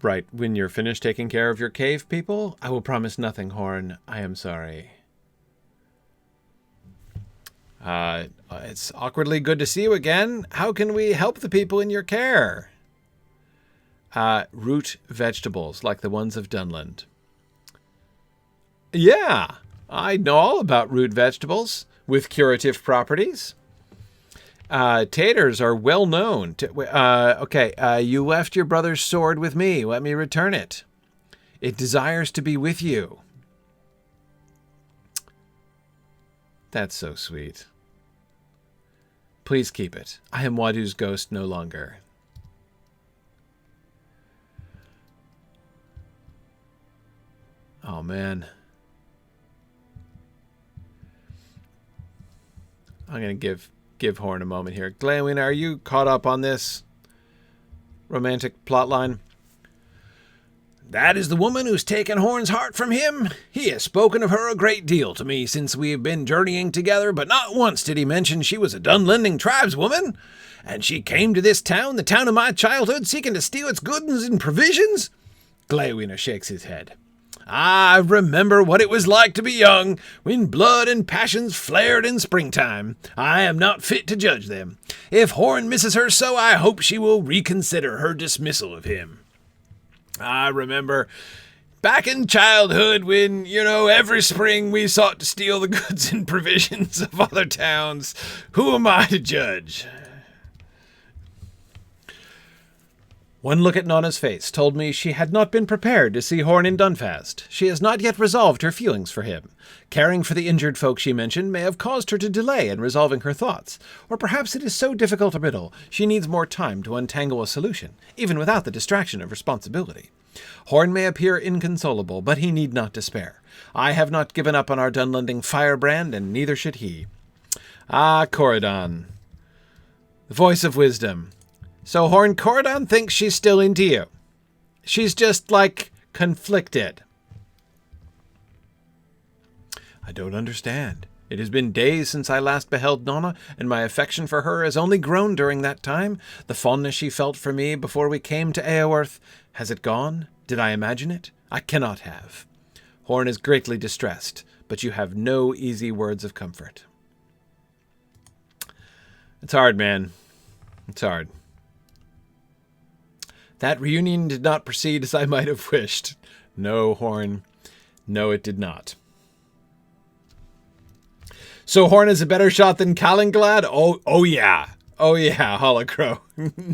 Right, when you're finished taking care of your cave people, I will promise nothing, Horn. I am sorry. It's awkwardly good to see you again. How can we help the people in your care? Root vegetables, like the ones of Dunland. Yeah, I know all about root vegetables with curative properties. Taters are well known. You left your brother's sword with me. Let me return it. It desires to be with you. That's so sweet. Please keep it. I am Wadu's ghost no longer. Oh, man. I'm going to give Horn a moment here. Gleowinë, are you caught up on this romantic plotline? That is the woman who's taken Horn's heart from him. He has spoken of her a great deal to me since we have been journeying together, but not once did he mention she was a Dunlending tribeswoman. And she came to this town, the town of my childhood, seeking to steal its goods and provisions? Gleowinë shakes his head. I remember what it was like to be young, when blood and passions flared in springtime. I am not fit to judge them. If Horn misses her so, I hope she will reconsider her dismissal of him. I remember back in childhood when, every spring we sought to steal the goods and provisions of other towns. Who am I to judge? One look at Nona's face told me she had not been prepared to see Horn in Dunfast. She has not yet resolved her feelings for him. Caring for the injured folk she mentioned may have caused her to delay in resolving her thoughts. Or perhaps it is so difficult a riddle she needs more time to untangle a solution, even without the distraction of responsibility. Horn may appear inconsolable, but he need not despair. I have not given up on our Dunlending firebrand, and neither should he. Ah, Corudan. The voice of wisdom. So Corudan thinks she's still into you. She's just, conflicted. I don't understand. It has been days since I last beheld Nona, and my affection for her has only grown during that time. The fondness she felt for me before we came to Eowyrth, has it gone? Did I imagine it? I cannot have. Horn is greatly distressed, but you have no easy words of comfort. It's hard, man. It's hard. That reunion did not proceed as I might have wished. No, Horn. No, it did not. So Horn is a better shot than Calanglad? Oh yeah. Oh yeah, Holocrow.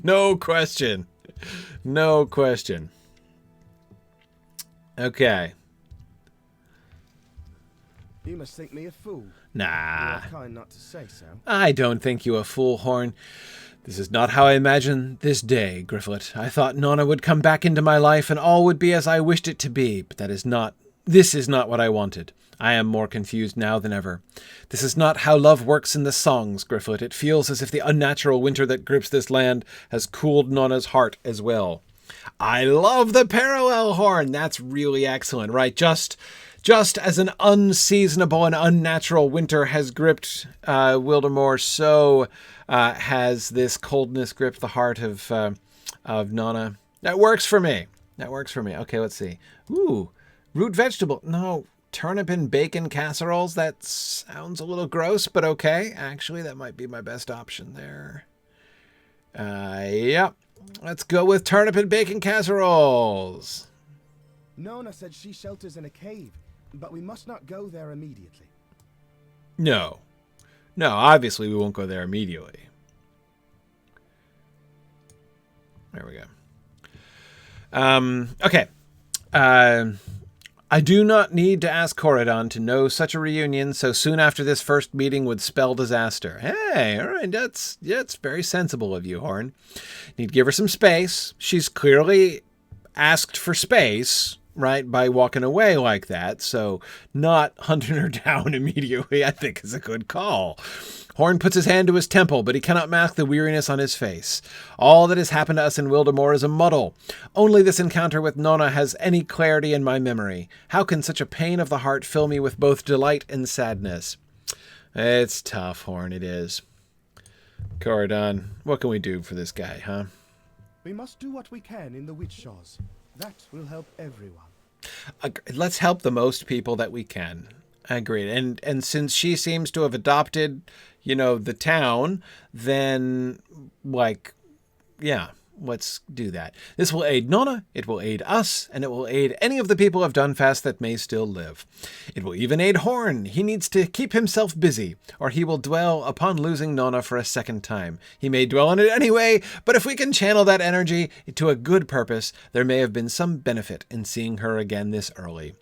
No question. No question. Okay. You must think me a fool. Nah. You are kind not to say so. I don't think you a fool, Horn. This is not how I imagined this day, Gryfflet. I thought Nona would come back into my life and all would be as I wished it to be, but this is not what I wanted. I am more confused now than ever. This is not how love works in the songs, Gryfflet. It feels as if the unnatural winter that grips this land has cooled Nona's heart as well. I love the parallel, Horn. That's really excellent, right? Just as an unseasonable and unnatural winter has gripped Wildemore, so has this coldness gripped the heart of Nona. That works for me. Okay, let's see. Ooh, root vegetable. No, turnip and bacon casseroles. That sounds a little gross, but okay. Actually, that might be my best option there. Yep. Let's go with turnip and bacon casseroles. Nona said she shelters in a cave, but we must not go there immediately. No, obviously we won't go there immediately. There we go. Okay. I do not need to ask Corudan to know such a reunion so soon after this first meeting would spell disaster. Hey, all right, that's very sensible of you, Horn. Need to give her some space. She's clearly asked for space, right, by walking away like that, so not hunting her down immediately, I think, is a good call. Horn puts his hand to his temple, but he cannot mask the weariness on his face. All that has happened to us in Wildemore is a muddle. Only this encounter with Nona has any clarity in my memory. How can such a pain of the heart fill me with both delight and sadness? It's tough, Horn, it is. Corudan, what can we do for this guy, huh? We must do what we can in the witch shaws. That will help everyone. Let's help the most people that we can. Agreed. And since she seems to have adopted, the town, then, let's do that. This will aid Nona, it will aid us, and it will aid any of the people of Dunfast that may still live. It will even aid Horn. He needs to keep himself busy, or he will dwell upon losing Nona for a second time. He may dwell on it anyway, but if we can channel that energy to a good purpose, there may have been some benefit in seeing her again this early.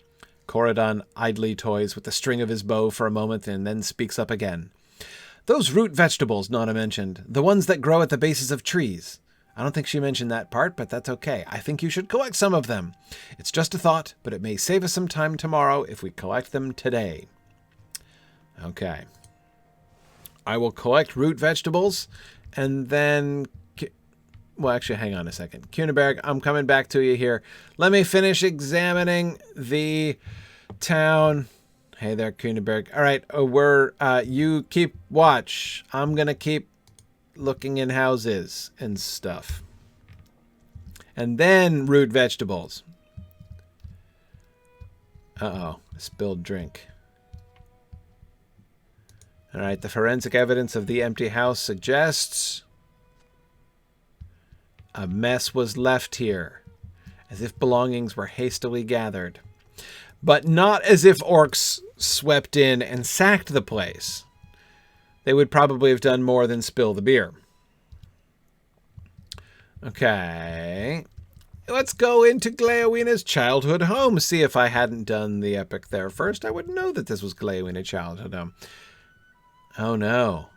Corudan idly toys with the string of his bow for a moment and then speaks up again. Those root vegetables Nona mentioned, the ones that grow at the bases of trees. I don't think she mentioned that part, but that's okay. I think you should collect some of them. It's just a thought, but it may save us some time tomorrow if we collect them today. Okay. I will collect root vegetables, and then... Well, actually, hang on a second. Cyneberg, I'm coming back to you here. Let me finish examining the town. Hey there, Cyneberg. All right, you keep watch. I'm going to keep looking in houses and stuff. And then root vegetables. Uh-oh, spilled drink. All right, the forensic evidence of the empty house suggests a mess was left here, as if belongings were hastily gathered. But not as if orcs swept in and sacked the place. They would probably have done more than spill the beer. Okay. Let's go into Gleowina's childhood home. See, if I hadn't done the epic there first, I would know that this was Gleowina's childhood home. Oh no.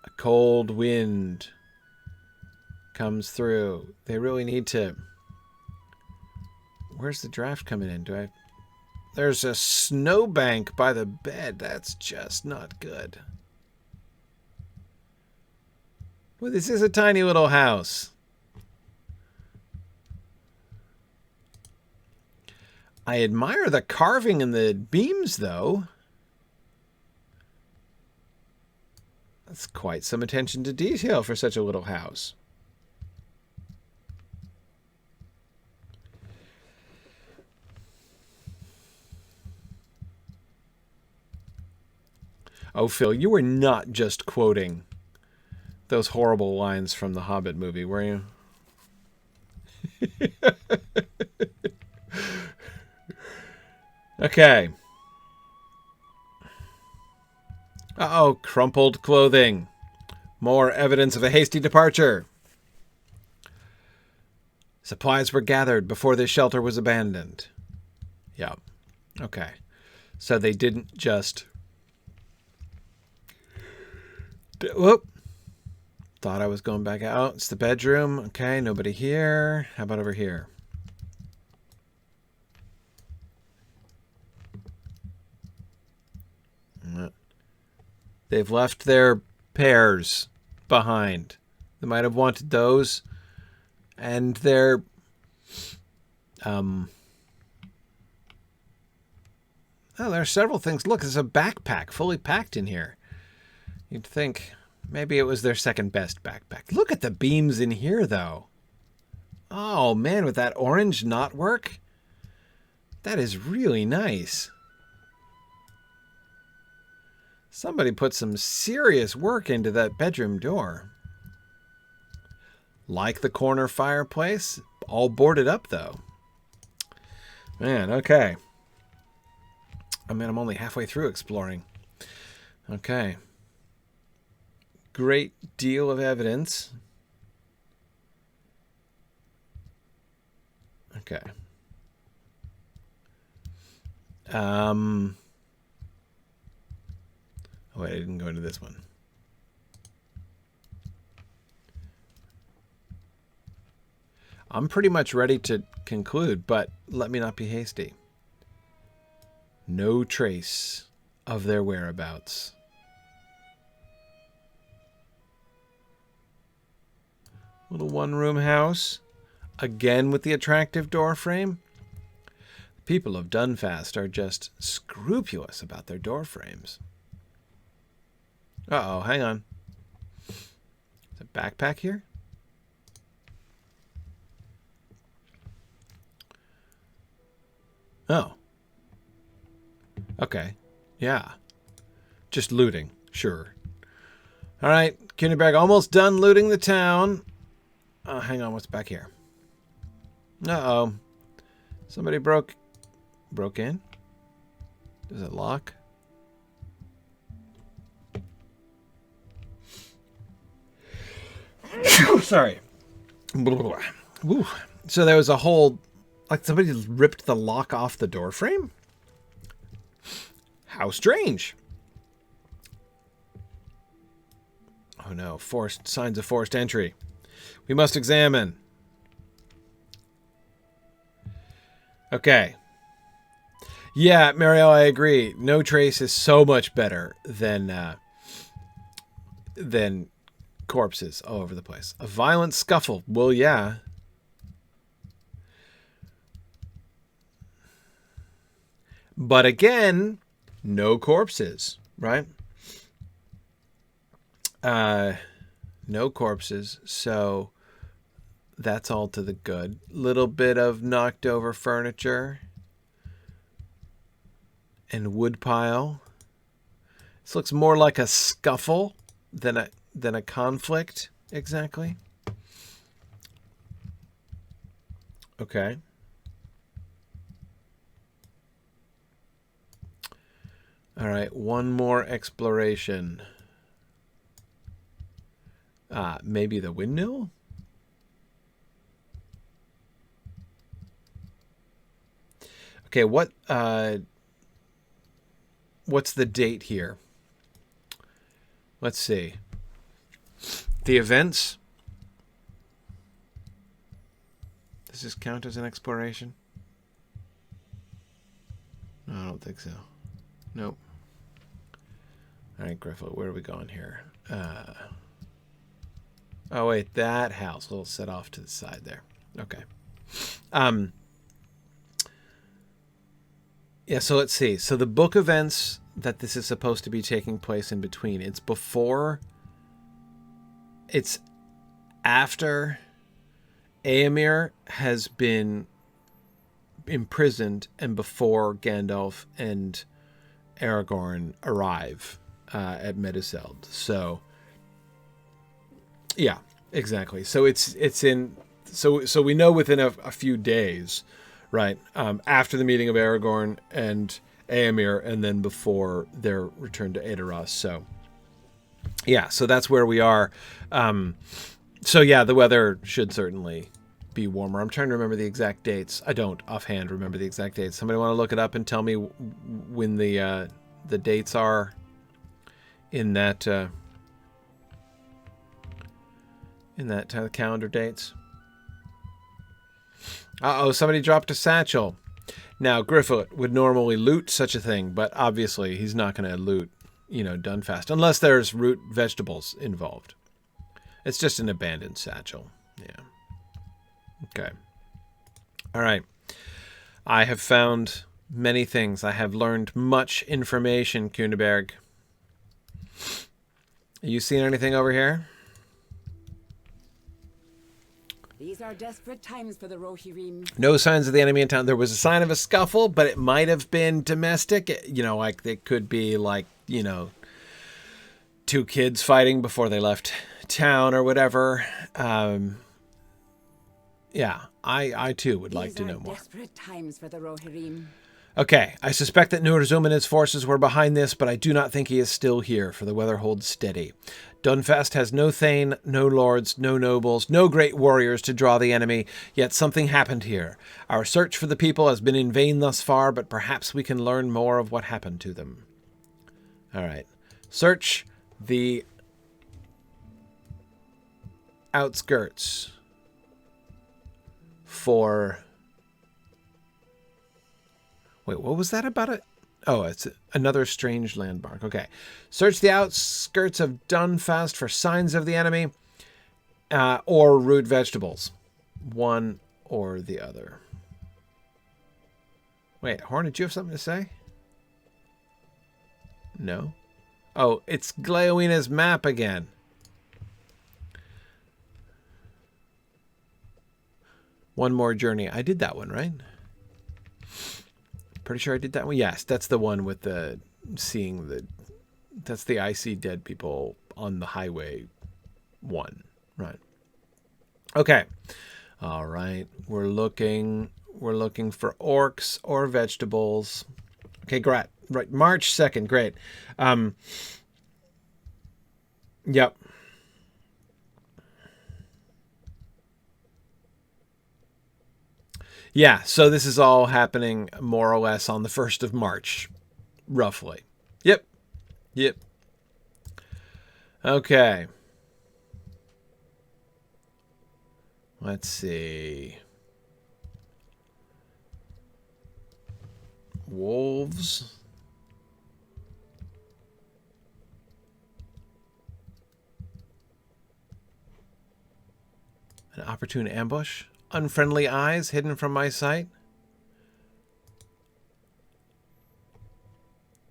A cold wind comes through. They really need to... Where's the draft coming in? There's a snowbank by the bed. That's just not good. Well, this is a tiny little house. I admire the carving in the beams, though. That's quite some attention to detail for such a little house. Oh, Phil, you were not just quoting those horrible lines from the Hobbit movie, were you? Okay. Uh-oh, crumpled clothing. More evidence of a hasty departure. Supplies were gathered before this shelter was abandoned. Yep. Okay. So they didn't just... Whoop. Thought I was going back out. It's the bedroom. Okay, nobody here. How about over here? They've left their pears behind. They might have wanted those. And their... Oh, there are several things. Look, there's a backpack fully packed in here. You'd think maybe it was their second best backpack. Look at the beams in here, though. Oh, man, would that orange not work? That is really nice. Somebody put some serious work into that bedroom door. Like the corner fireplace, all boarded up, though. Man, okay. I mean, I'm only halfway through exploring. Okay. Great deal of evidence. Okay. Oh, wait, I didn't go into this one. I'm pretty much ready to conclude, but let me not be hasty. No trace of their whereabouts. Little one-room house. Again with the attractive door frame. The people of Dunfast are just scrupulous about their door frames. Uh-oh, hang on. Is a backpack here? Oh. Okay. Yeah. Just looting. Sure. All right. Cyneberg almost done looting the town. Oh, hang on. What's back here? Uh-oh. Somebody broke in? Does it lock? Sorry. Woo. So there was a hole, like somebody ripped the lock off the door frame? How strange. Oh no, signs of forced entry. We must examine. Okay. Yeah, Mariel, I agree. No trace is so much better than corpses all over the place. A violent scuffle. Well, yeah. But again, no corpses, right? No corpses, so that's all to the good. Little bit of knocked over furniture and wood pile. This looks more like a scuffle than a conflict, exactly. Okay. All right, one more exploration. Maybe the windmill? Okay, what's the date here? Let's see. The events? Does this count as an exploration? No, I don't think so. Nope. All right, Gryfflet, where are we going here? Oh, wait, that house. A little set off to the side there. Okay. Yeah, so let's see. So the book events that this is supposed to be taking place in between, it's after Éomer has been imprisoned and before Gandalf and Aragorn arrive at Meduseld. So yeah, exactly. So it's in so we know within a few days, right? After the meeting of Aragorn and Éomer, and then before their return to Edoras. So yeah, so that's where we are. So yeah, the weather should certainly be warmer. I'm trying to remember the exact dates. I don't offhand remember the exact dates. Somebody want to look it up and tell me when the dates are in that calendar dates. Uh-oh, somebody dropped a satchel. Now, Gryfflet would normally loot such a thing, but obviously he's not going to loot, Dunfast, unless there's root vegetables involved. It's just an abandoned satchel. Yeah. Okay. All right. I have found many things. I have learned much information, Cyneberg. You seen anything over here? These are desperate times for the Rohirrim. No signs of the enemy in town. There was a sign of a scuffle, but it might have been domestic. Like it could be like, two kids fighting before they left town or whatever. Yeah, I too would like to know more. Desperate times for the Rohirrim. Okay, I suspect that Nurzum and his forces were behind this, but I do not think he is still here, for the weather holds steady. Dunfast has no thane, no lords, no nobles, no great warriors to draw the enemy, yet something happened here. Our search for the people has been in vain thus far, but perhaps we can learn more of what happened to them. All right. Search the outskirts for... Wait, what was that about it? Oh, it's another strange landmark. Okay. Search the outskirts of Dunfast for signs of the enemy or root vegetables. One or the other. Wait, Horn, did you have something to say? No? Oh, it's Gleowin's map again. One more journey. I did that one, right? Pretty sure I did that one. Yes, that's the one with the seeing the... That's the I see dead people on the highway one. Right. Okay. All right. We're looking for orcs or vegetables. Okay, great. Right. March 2nd. Great. Yep. Yeah, so this is all happening more or less on the 1st of March, roughly. Yep. Okay. Let's see. Wolves. An opportune ambush. Unfriendly eyes hidden from my sight.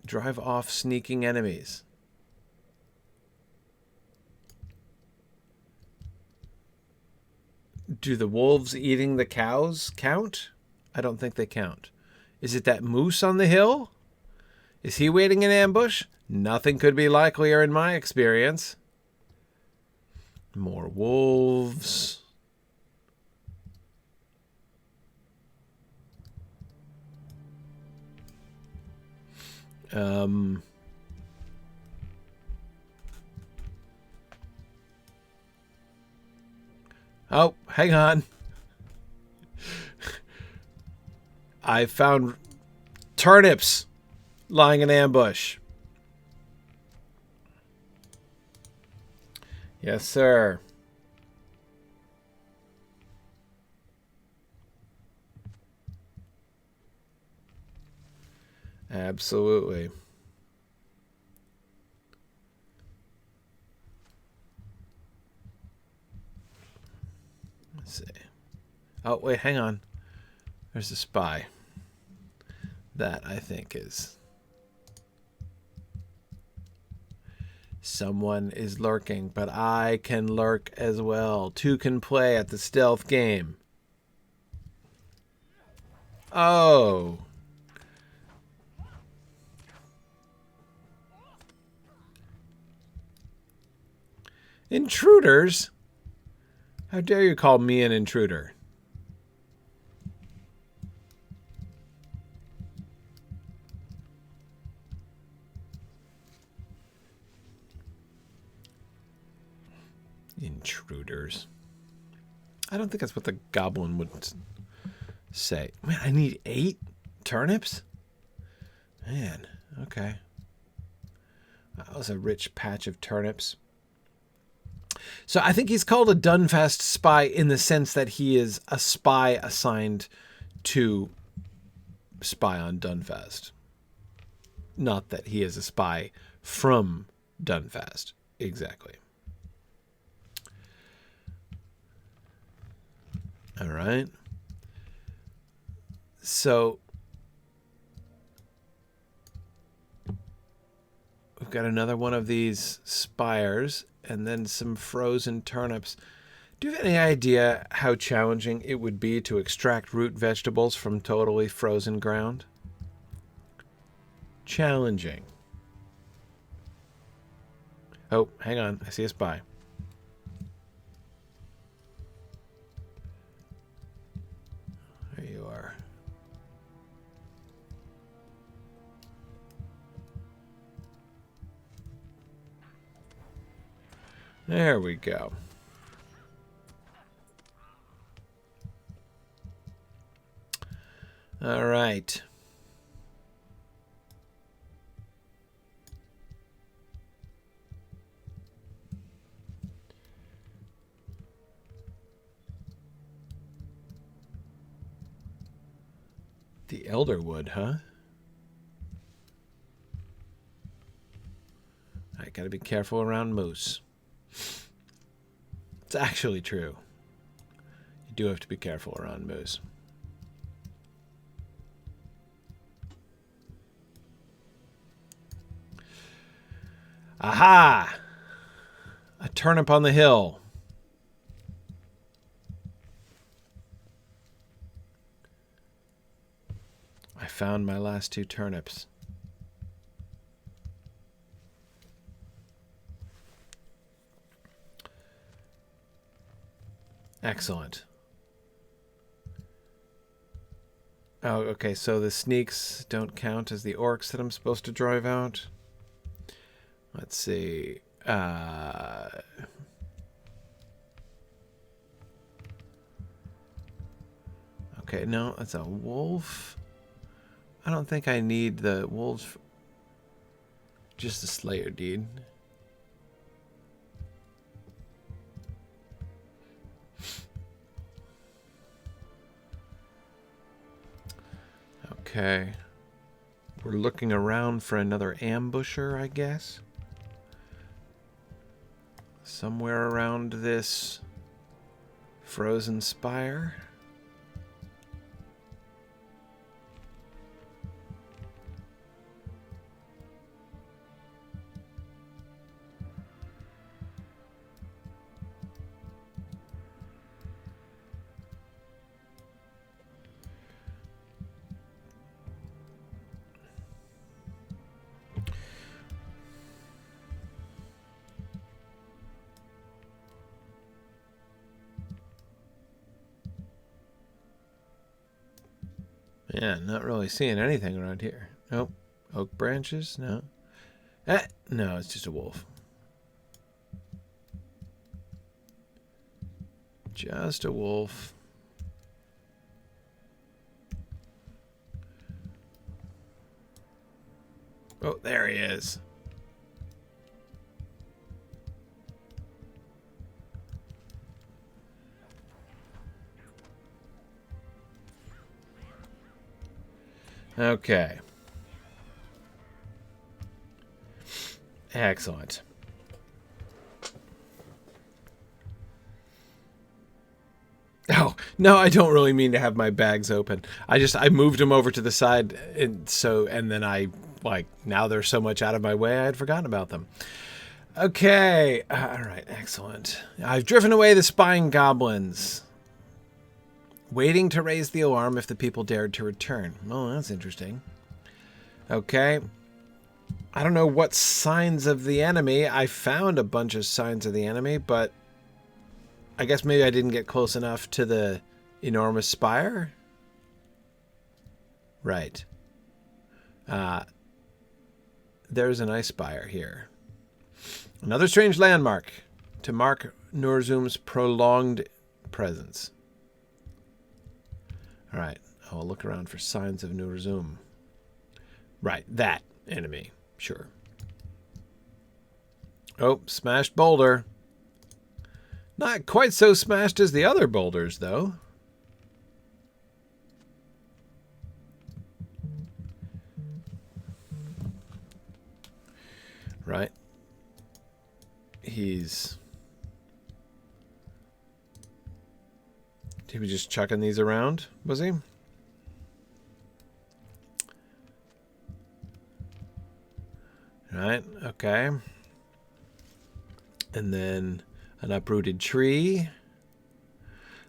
Drive off sneaking enemies. Do the wolves eating the cows count? I don't think they count. Is it that moose on the hill? Is he waiting in ambush? Nothing could be likelier in my experience. More wolves. Oh, hang on. I found turnips lying in ambush. Yes, sir. Absolutely. Let's see. Oh, wait, hang on. There's a spy. That, I think, is... Someone is lurking, but I can lurk as well. Two can play at the stealth game. Oh... Intruders? How dare you call me an intruder? Intruders. I don't think that's what the goblin would say. Man, I need 8 turnips? Man, okay. That was a rich patch of turnips. So I think he's called a Dunfast spy in the sense that he is a spy assigned to spy on Dunfast. Not that he is a spy from Dunfast. Exactly. All right. So we've got another one of these spires and then some frozen turnips. Do you have any idea how challenging it would be to extract root vegetables from totally frozen ground? Challenging. Oh, hang on. I see a spy. There you are. There we go. All right. The Elderwood, huh? I gotta be careful around moose. It's actually true. You do have to be careful around moose. Aha! A turnip on the hill. I found my last 2 turnips. Excellent. Oh, okay, so the sneaks don't count as the orcs that I'm supposed to drive out. Let's see. Okay, no, that's a wolf. I don't think I need the wolves. Just the slayer deed. Okay. We're looking around for another ambusher, I guess. Somewhere around this frozen spire. Yeah, not really seeing anything around here. Nope. Oak branches? No. No, it's just a wolf. Just a wolf. Oh, there he is. Okay. Excellent. Oh, no, I don't really mean to have my bags open. I moved them over to the side and then now they're so much out of my way I had forgotten about them. Okay. All right, excellent. I've driven away the spying goblins. Waiting to raise the alarm if the people dared to return. Oh, that's interesting. Okay. I don't know what signs of the enemy. I found a bunch of signs of the enemy, but I guess maybe I didn't get close enough to the enormous spire. Right. There's an ice spire here. Another strange landmark to mark Nurzum's prolonged presence. All right. I'll look around for signs of Nurzum. Right, that enemy. Sure. Oh, smashed boulder. Not quite so smashed as the other boulders, though. Right. He was just chucking these around, was he? Right, okay. And then an uprooted tree.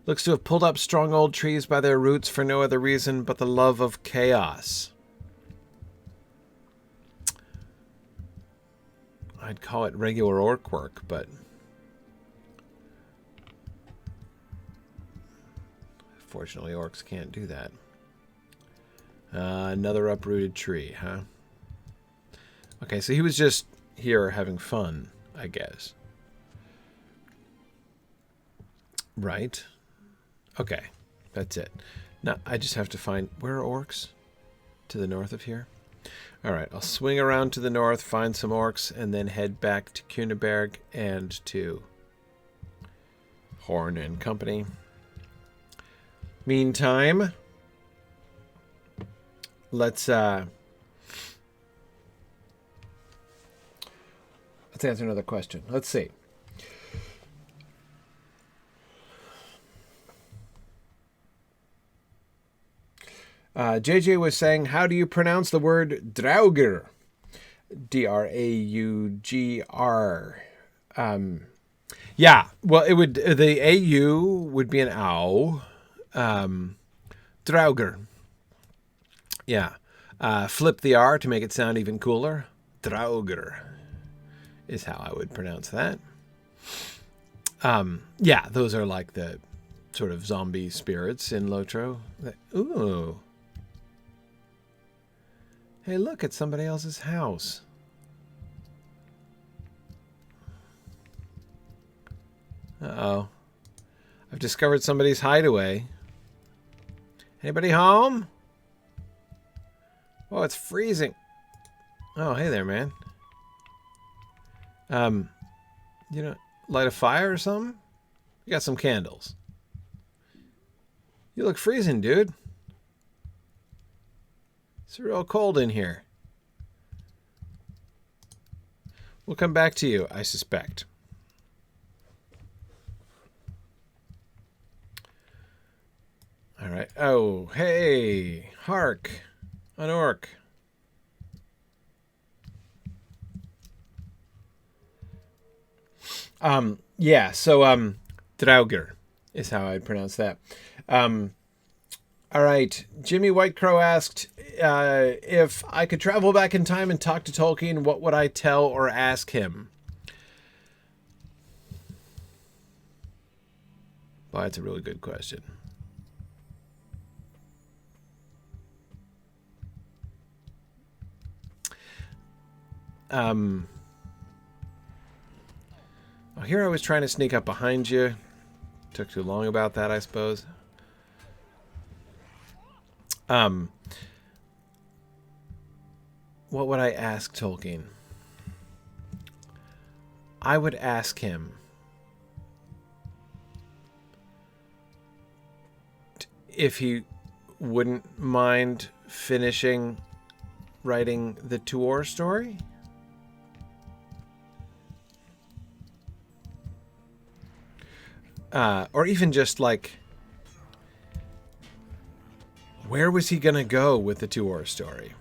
Looks to have pulled up strong old trees by their roots for no other reason but the love of chaos. I'd call it regular orc work, but fortunately orcs can't do that. Another uprooted tree, huh? Okay, so he was just here having fun, I guess. Right. Okay, that's it. Now, I just have to find... Where are orcs? To the north of here? Alright, I'll swing around to the north, find some orcs, and then head back to Cyneberg and to Horn and Company. Meantime, let's answer another question. Let's see. JJ was saying, how do you pronounce the word Draugr? D-R-A-U-G-R. Yeah, well, it would, the A-U would be an ow. Draugr. Yeah. Flip the R to make it sound even cooler. Draugr is how I would pronounce that. Yeah, those are like the sort of zombie spirits in Lotro. Ooh. Hey, look, it's somebody else's house. Uh-oh. I've discovered somebody's hideaway. Anybody home? Oh, it's freezing. Oh, hey there, man. You know, light a fire or something? You got some candles. You look freezing, dude. It's real cold in here. We'll come back to you, I suspect. All right. Oh, hey. Hark. An orc. Yeah, so, Draugr is how I'd pronounce that. All right. Jimmy Whitecrow asked, if I could travel back in time and talk to Tolkien, what would I tell or ask him? Well, that's a really good question. Oh, here I was trying to sneak up behind you. Took too long about that, I suppose. What would I ask Tolkien? I would ask him if he wouldn't mind finishing writing the Tuor story. Or even just like, where was he going to go with the Tuor story?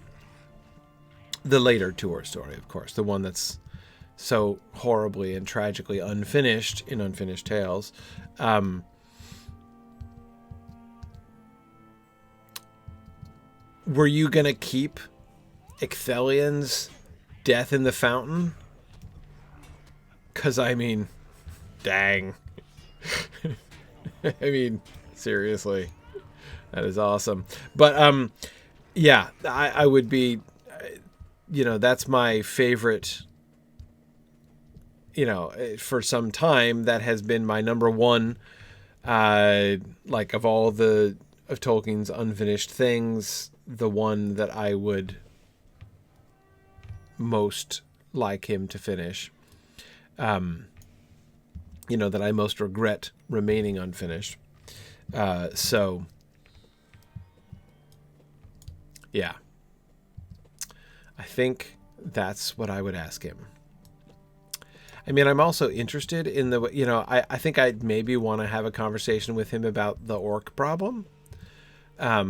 The later Tuor story, of course. The one that's so horribly and tragically unfinished in Unfinished Tales. Were you going to keep Ecthelion's death in the fountain? Because, I mean, dang. I mean, seriously. That is awesome. But, yeah, I would be, you know, that's my favorite, you know, for some time, that has been my number one Like, of all of Tolkien's unfinished things, the one that I would most like him to finish, that I most regret remaining unfinished. So, yeah. I think that's what I would ask him. I mean, I'm also interested in I think I'd maybe want to have a conversation with him about the orc problem. But,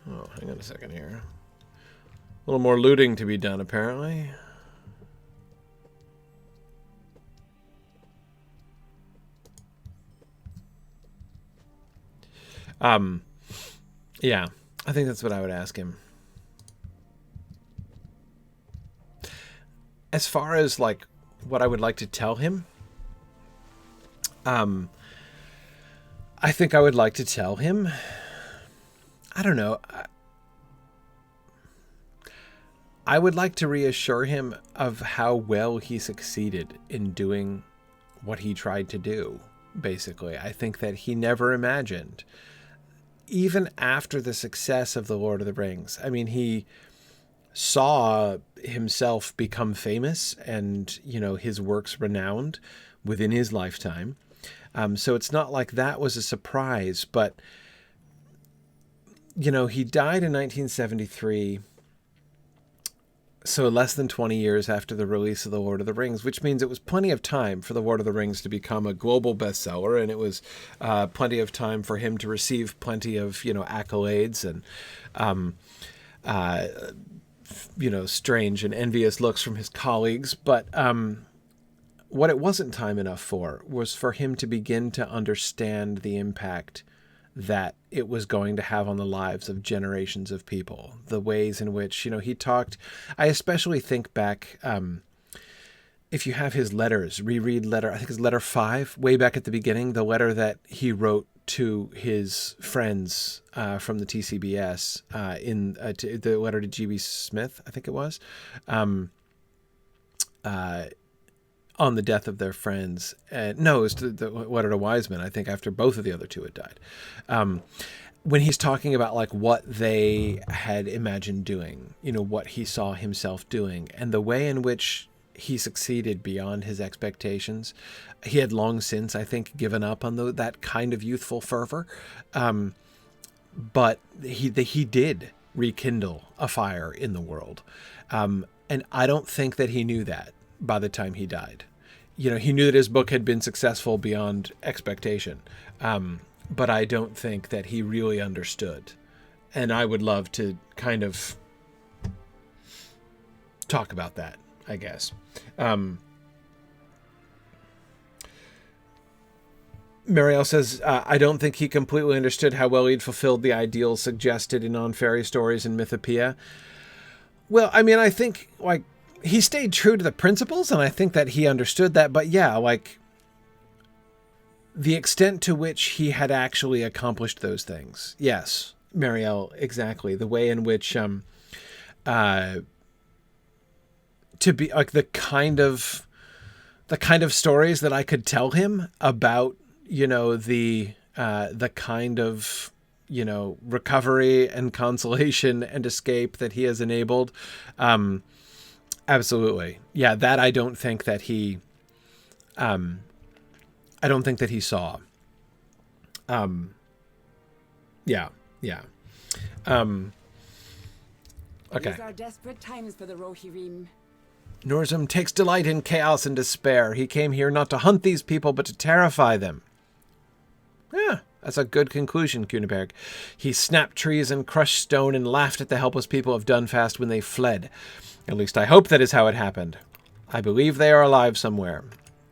hang on a second here. A little more looting to be done, apparently. Yeah, I think that's what I would ask him. As far as, like, what I would like to tell him, I think I would like to tell him, I don't know, I would like to reassure him of how well he succeeded in doing what he tried to do, basically. I think that he never imagined, even after the success of The Lord of the Rings, I mean, he saw himself become famous and, his works renowned within his lifetime. So it's not like that was a surprise, but, he died in 1973, so less than 20 years after the release of The Lord of the Rings, which means it was plenty of time for The Lord of the Rings to become a global bestseller, and it was plenty of time for him to receive plenty of, accolades and, strange and envious looks from his colleagues. But what it wasn't time enough for was for him to begin to understand the impact that it was going to have on the lives of generations of people, the ways in which, he talked. I especially think back, if you have his letters, reread I think it's letter 5, way back at the beginning, the letter that he wrote to his friends from the TCBS, the letter to G.B. Smith, I think it was, on the death of their friends. No, it was the letter to Wiseman, I think, after both of the other two had died. When he's talking about, like, what they had imagined doing, what he saw himself doing, and the way in which he succeeded beyond his expectations. He had long since, I think, given up on that kind of youthful fervor. But he did rekindle a fire in the world. And I don't think that he knew that by the time he died. He knew that his book had been successful beyond expectation. But I don't think that he really understood. And I would love to kind of talk about that, I guess. Marielle says, I don't think he completely understood how well he'd fulfilled the ideals suggested in non-fairy stories in Mythopoeia. Well, I mean, I think, like, he stayed true to the principles, and I think that he understood that. But yeah, like, the extent to which he had actually accomplished those things. Yes, Marielle, exactly. The way in which, to be like the kind of stories that I could tell him about, the kind of, recovery and consolation and escape that he has enabled. Absolutely. Yeah. That I don't think that he saw. Yeah. Okay. These are desperate times for the Rohirrim. Nurzum takes delight in chaos and despair. He came here not to hunt these people, but to terrify them. Yeah, that's a good conclusion, Cyneberg. He snapped trees and crushed stone and laughed at the helpless people of Dunfast when they fled. At least I hope that is how it happened. I believe they are alive somewhere.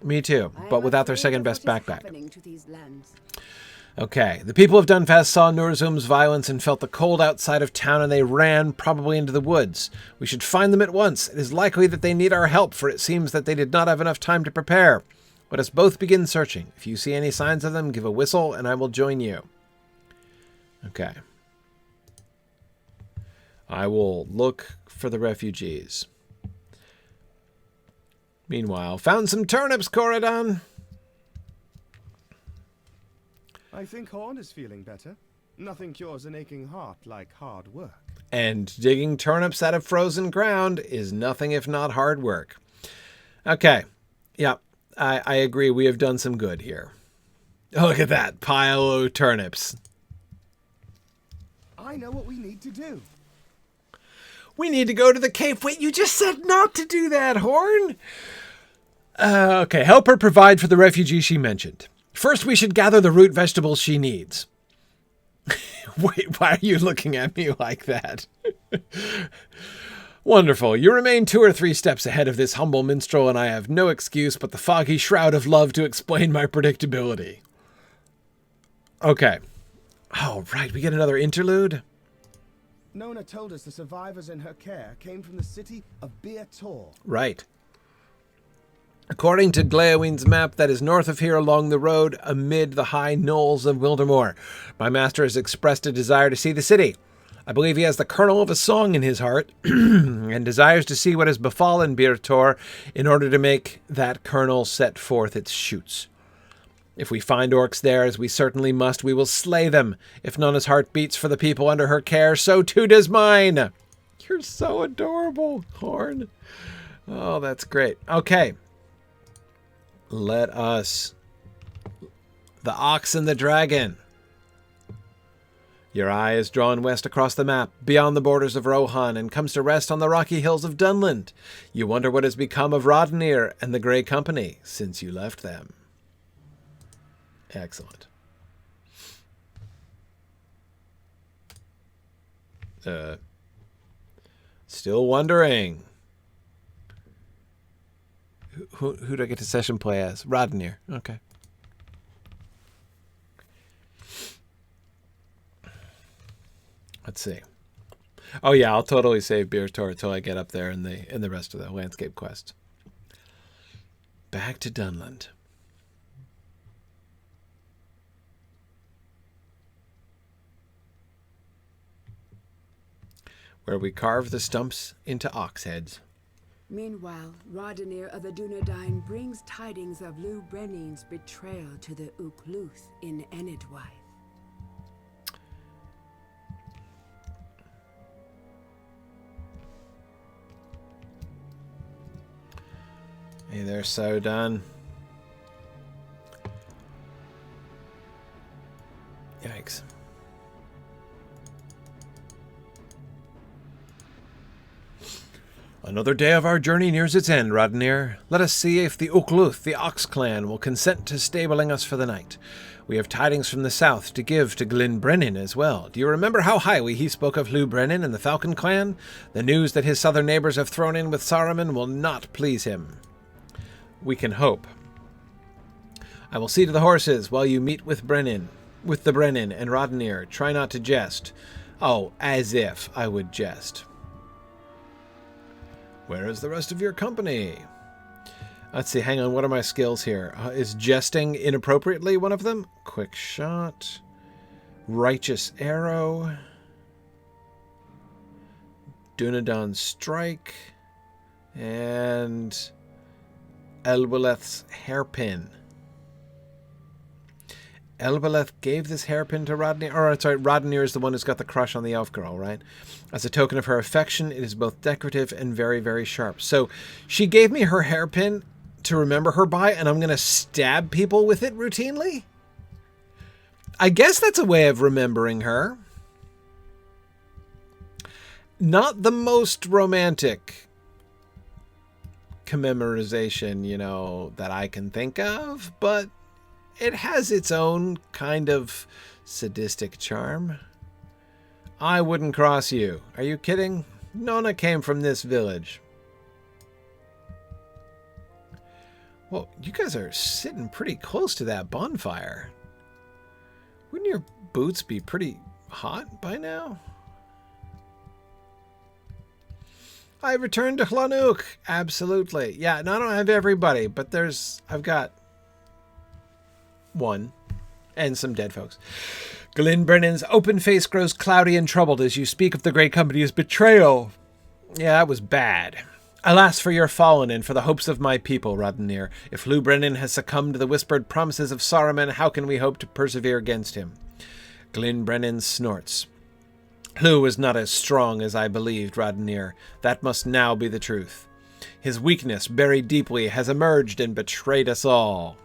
Me too, but without their second best backpack. Okay, the people of Dunfast saw Nurzum's violence and felt the cold outside of town, and they ran, probably into the woods. We should find them at once. It is likely that they need our help, for it seems that they did not have enough time to prepare. Let us both begin searching. If you see any signs of them, give a whistle, and I will join you. Okay. I will look for the refugees. Meanwhile, found some turnips, Corudan. I think Horn is feeling better. Nothing cures an aching heart like hard work. And digging turnips out of frozen ground is nothing if not hard work. Okay. Yeah, I agree. We have done some good here. Oh, look at that pile of turnips. I know what we need to do. We need to go to the cave. Wait, you just said not to do that, Horn. Okay, help her provide for the refugee she mentioned. First, we should gather the root vegetables she needs. Wait, why are you looking at me like that? Wonderful. You remain 2 or 3 steps ahead of this humble minstrel, and I have no excuse but the foggy shroud of love to explain my predictability. Okay. Oh, right. We get another interlude? Nona told us the survivors in her care came from the city of Bir Tor. Right. According to Gleowin's map, that is north of here along the road amid the high knolls of Wildermoor. My master has expressed a desire to see the city. I believe he has the kernel of a song in his heart and desires to see what has befallen Bir Tor in order to make that kernel set forth its shoots. If we find orcs there, as we certainly must, we will slay them. If Nona's heart beats for the people under her care, so too does mine. You're so adorable, Horn. Oh, that's great. Okay. Let us... The Ox and the Dragon. Your eye is drawn west across the map, beyond the borders of Rohan, and comes to rest on the rocky hills of Dunland. You wonder what has become of Radanir and the Grey Company since you left them. Excellent. Still wondering. Who do I get to session play as? Radanir. Okay. Let's see. Oh yeah, I'll totally save Bir Tor until I get up there in the rest of the landscape quest. Back to Dunland. Where we carve the stumps into ox heads. Meanwhile, Radanir of the Dunedain brings tidings of Lou Brennin's betrayal to the Ukluth in Enidwaith. Hey there, Saeradan. Yikes. Another day of our journey nears its end, Radanir. Let us see if the Ukluth, the Ox Clan, will consent to stabling us for the night. We have tidings from the south to give to Glyn Brennan as well. Do you remember how highly he spoke of Lou Brennan and the Falcon Clan? The news that his southern neighbors have thrown in with Saruman will not please him. We can hope. I will see to the horses while you meet with the Brennan and Radanir. Try not to jest. Oh, as if I would jest. Where is the rest of your company? Let's see, hang on, what are my skills here? Is jesting inappropriately one of them? Quick shot. Righteous arrow. Dunedain strike. And Elbeleth's hairpin. Elbeleth gave this hairpin to Radanir. Or, sorry, Radanir is the one who's got the crush on the elf girl, right? As a token of her affection, it is both decorative and very, very sharp. So she gave me her hairpin to remember her by, and I'm going to stab people with it routinely? I guess that's a way of remembering her. Not the most romantic commemorization, you know, that I can think of, but it has its own kind of sadistic charm. I wouldn't cross you. Are you kidding? Nona came from this village. Well, you guys are sitting pretty close to that bonfire. Wouldn't your boots be pretty hot by now? I returned to Llanuch. Absolutely. Yeah, no, I don't have everybody, but I've got one and some dead folks. Glyn Brennan's open face grows cloudy and troubled as you speak of the Grey Company's betrayal. Yeah, that was bad. Alas for your fallen and for the hopes of my people, Radanir. If Lou Brennan has succumbed to the whispered promises of Saruman, how can we hope to persevere against him? Glyn Brennan snorts. Lou is not as strong as I believed, Radanir. That must now be the truth. His weakness, buried deeply, has emerged and betrayed us all.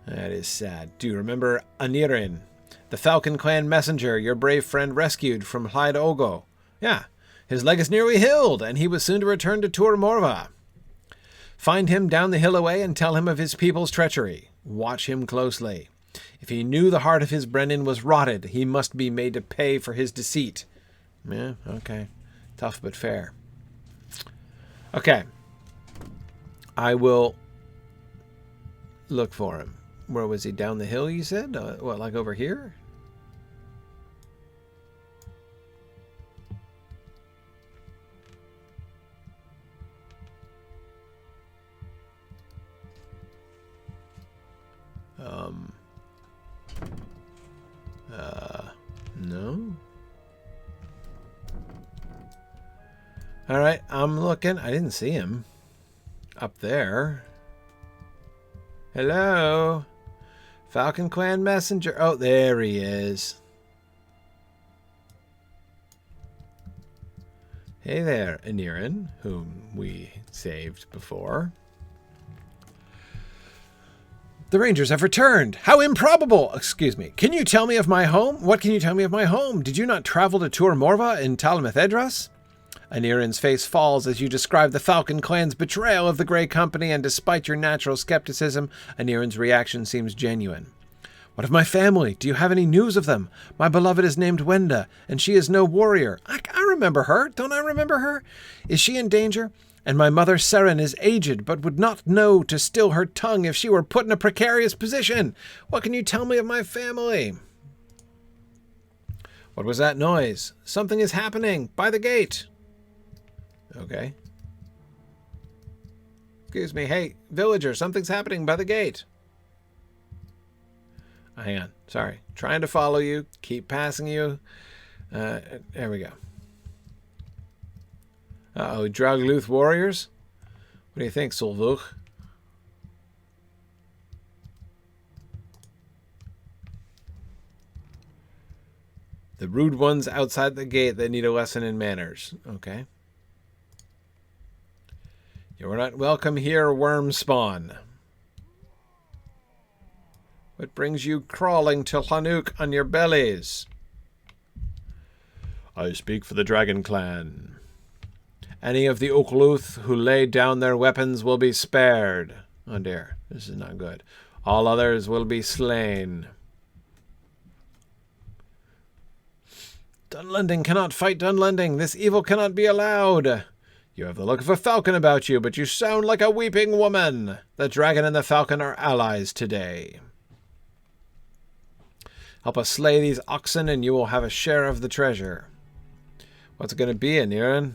That is sad. Do you remember Anirin, the Falcon Clan messenger your brave friend rescued from Hlaed Ogo? Yeah, his leg is nearly healed, and he was soon to return to Tur Morva. Find him down the hill away and tell him of his people's treachery. Watch him closely. If he knew the heart of his Brennan was rotted, he must be made to pay for his deceit. Yeah, okay. Tough but fair. Okay. I will look for him. Where was he? Down the hill, you said? What, like over here? No. All right, I'm looking. I didn't see him up there. Hello? Falcon Clan messenger. Oh, there he is. Hey there, Anirin, whom we saved before. The Rangers have returned. How improbable! Excuse me. Can you tell me of my home? What can you tell me of my home? Did you not travel to Tur Morva in Talmethedras? Anirin's face falls as you describe the Falcon Clan's betrayal of the Grey Company, and despite your natural skepticism, Anirin's reaction seems genuine. What of my family? Do you have any news of them? My beloved is named Wenda, and she is no warrior. I remember her. Don't I remember her? Is she in danger? And my mother Seren is aged, but would not know to still her tongue if she were put in a precarious position. What can you tell me of my family? What was that noise? Something is happening. By the gate. Okay. Excuse me. Hey, villager, something's happening by the gate. Hang on. Sorry. Trying to follow you. Keep passing you. There we go. Uh-oh, Dragluth warriors? What do you think, Solvuch? The rude ones outside the gate that need a lesson in manners. Okay. You're not welcome here, worm spawn. What brings you crawling to Llanuch on your bellies? I speak for the Dragon Clan. Any of the Ukluth who lay down their weapons will be spared. Oh dear, this is not good. All others will be slain. Dunlending cannot fight Dunlending. This evil cannot be allowed. You have the look of a falcon about you, but you sound like a weeping woman. The dragon and the falcon are allies today. Help us slay these oxen, and you will have a share of the treasure. What's it going to be, Anirin?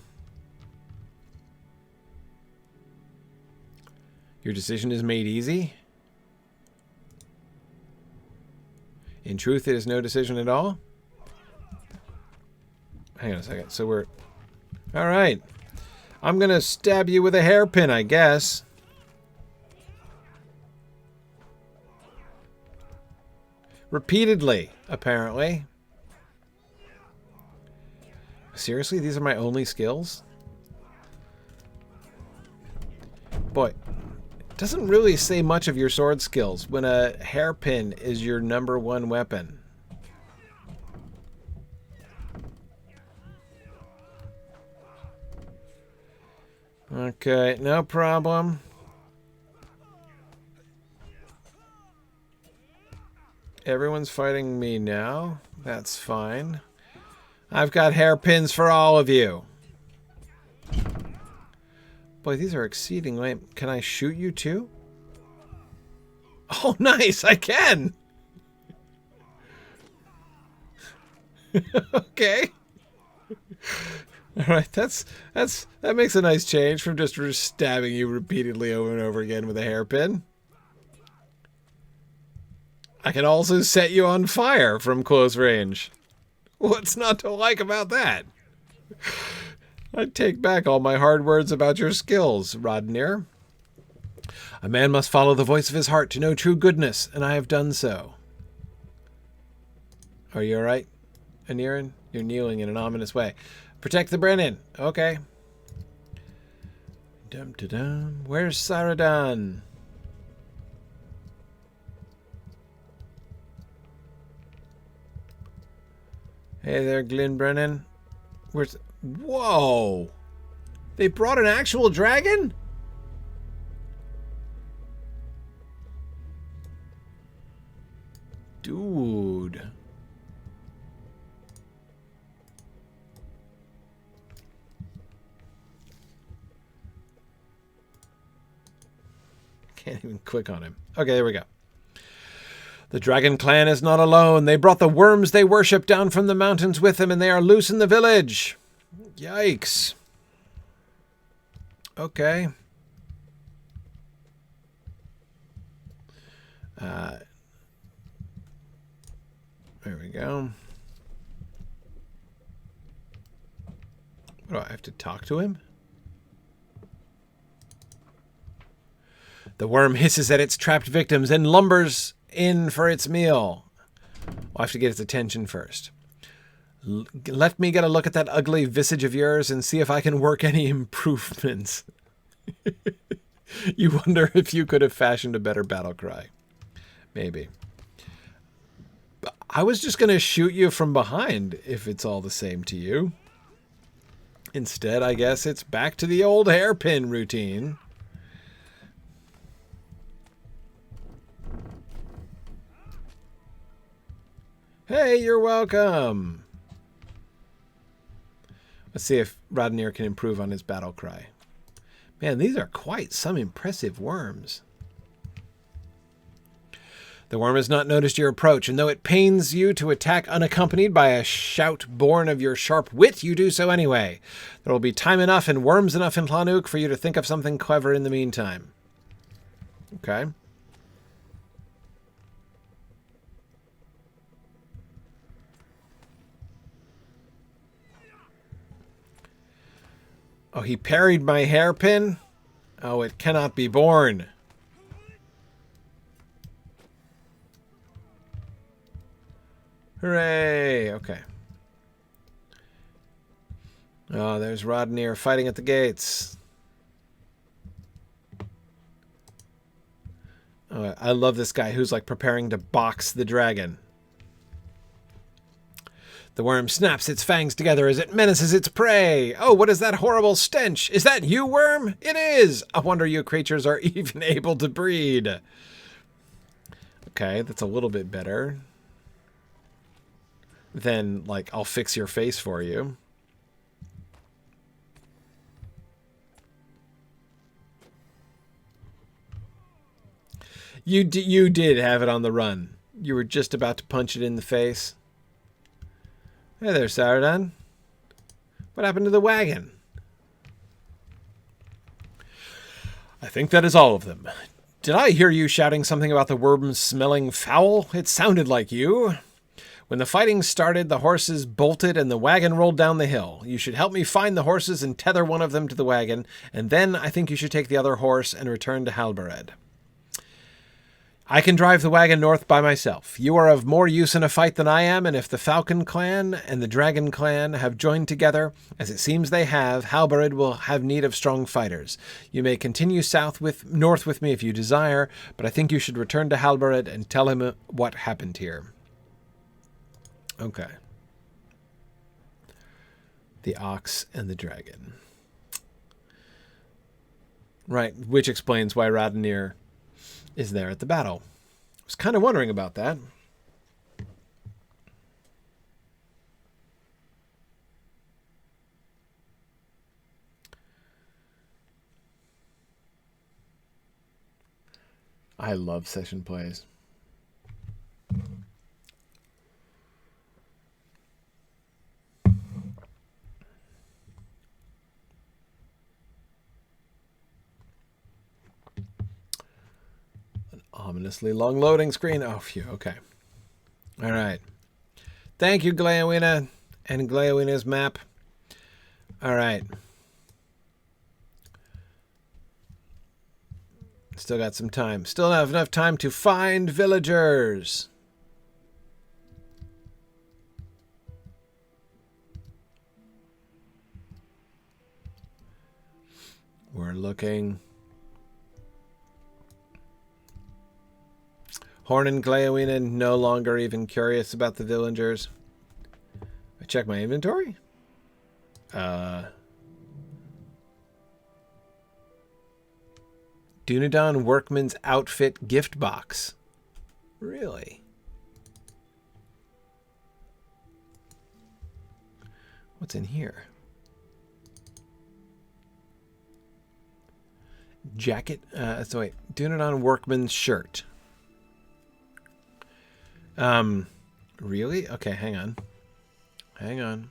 Your decision is made easy? In truth, it is no decision at all? Hang on a second. So we're... Alright. I'm going to stab you with a hairpin, I guess. Repeatedly, apparently. Seriously? These are my only skills? Boy. Doesn't really say much of your sword skills when a hairpin is your #1 weapon. Okay, no problem. Everyone's fighting me now. That's fine. I've got hairpins for all of you. Boy, these are exceedingly... Can I shoot you too? Oh, nice! I can! Okay. Alright, that makes a nice change from just stabbing you repeatedly over and over again with a hairpin. I can also set you on fire from close range. What's not to like about that? I take back all my hard words about your skills, Radanir. A man must follow the voice of his heart to know true goodness, and I have done so. Are you alright, Anirin? You're kneeling in an ominous way. Protect the Brennan. Okay. Dum-da-dum. Where's Saeradan? Hey there, Glyn Brennan. Where's... Whoa! They brought an actual dragon? Dude. Can't even click on him. Okay, there we go. The Dragon Clan is not alone. They brought the worms they worship down from the mountains with them, and they are loose in the village. Yikes. Okay. There we go. What do I have to talk to him? The worm hisses at its trapped victims and lumbers in for its meal. I'll have to get its attention first. Let me get a look at that ugly visage of yours and see if I can work any improvements. You wonder if you could have fashioned a better battle cry. Maybe. I was just going to shoot you from behind if it's all the same to you. Instead, I guess it's back to the old hairpin routine. Hey, you're welcome. Let's see if Radanir can improve on his battle cry. Man, these are quite some impressive worms. The worm has not noticed your approach, and though it pains you to attack unaccompanied by a shout born of your sharp wit, you do so anyway. There will be time enough and worms enough in Llanuch for you to think of something clever in the meantime. Okay. Oh, he parried my hairpin? Oh, it cannot be borne. Hooray! Okay. Oh, there's Radanir fighting at the gates. Oh, I love this guy who's like preparing to box the dragon. The worm snaps its fangs together as it menaces its prey. Oh, what is that horrible stench? Is that you, worm? It is! I wonder you creatures are even able to breed. Okay, that's a little bit better than, like, I'll fix your face for you. You did have it on the run. You were just about to punch it in the face. Hey there, Saeradan. What happened to the wagon? I think that is all of them. Did I hear you shouting something about the worms smelling foul? It sounded like you. When the fighting started, the horses bolted and the wagon rolled down the hill. You should help me find the horses and tether one of them to the wagon, and then I think you should take the other horse and return to Halberad. I can drive the wagon north by myself. You are of more use in a fight than I am, and if the Falcon Clan and the Dragon Clan have joined together, as it seems they have, Halberad will have need of strong fighters. You may continue north with me if you desire, but I think you should return to Halberad and tell him what happened here. Okay. The ox and the dragon. Right, which explains why Radanir is there at the battle. I was kind of wondering about that. I love session plays. Ominously long loading screen. Oh, phew. Okay. All right. Thank you, Gleowinë and Gleowinne's map. All right. Still got some time. Still have enough time to find villagers. We're looking. Corudan and Gleowinë no longer even curious about the villagers. I check my inventory. Dunedain Workman's Outfit gift box. Really? What's in here? Jacket. So wait. Dunedain Workman's shirt. Really? Okay, hang on. Hang on.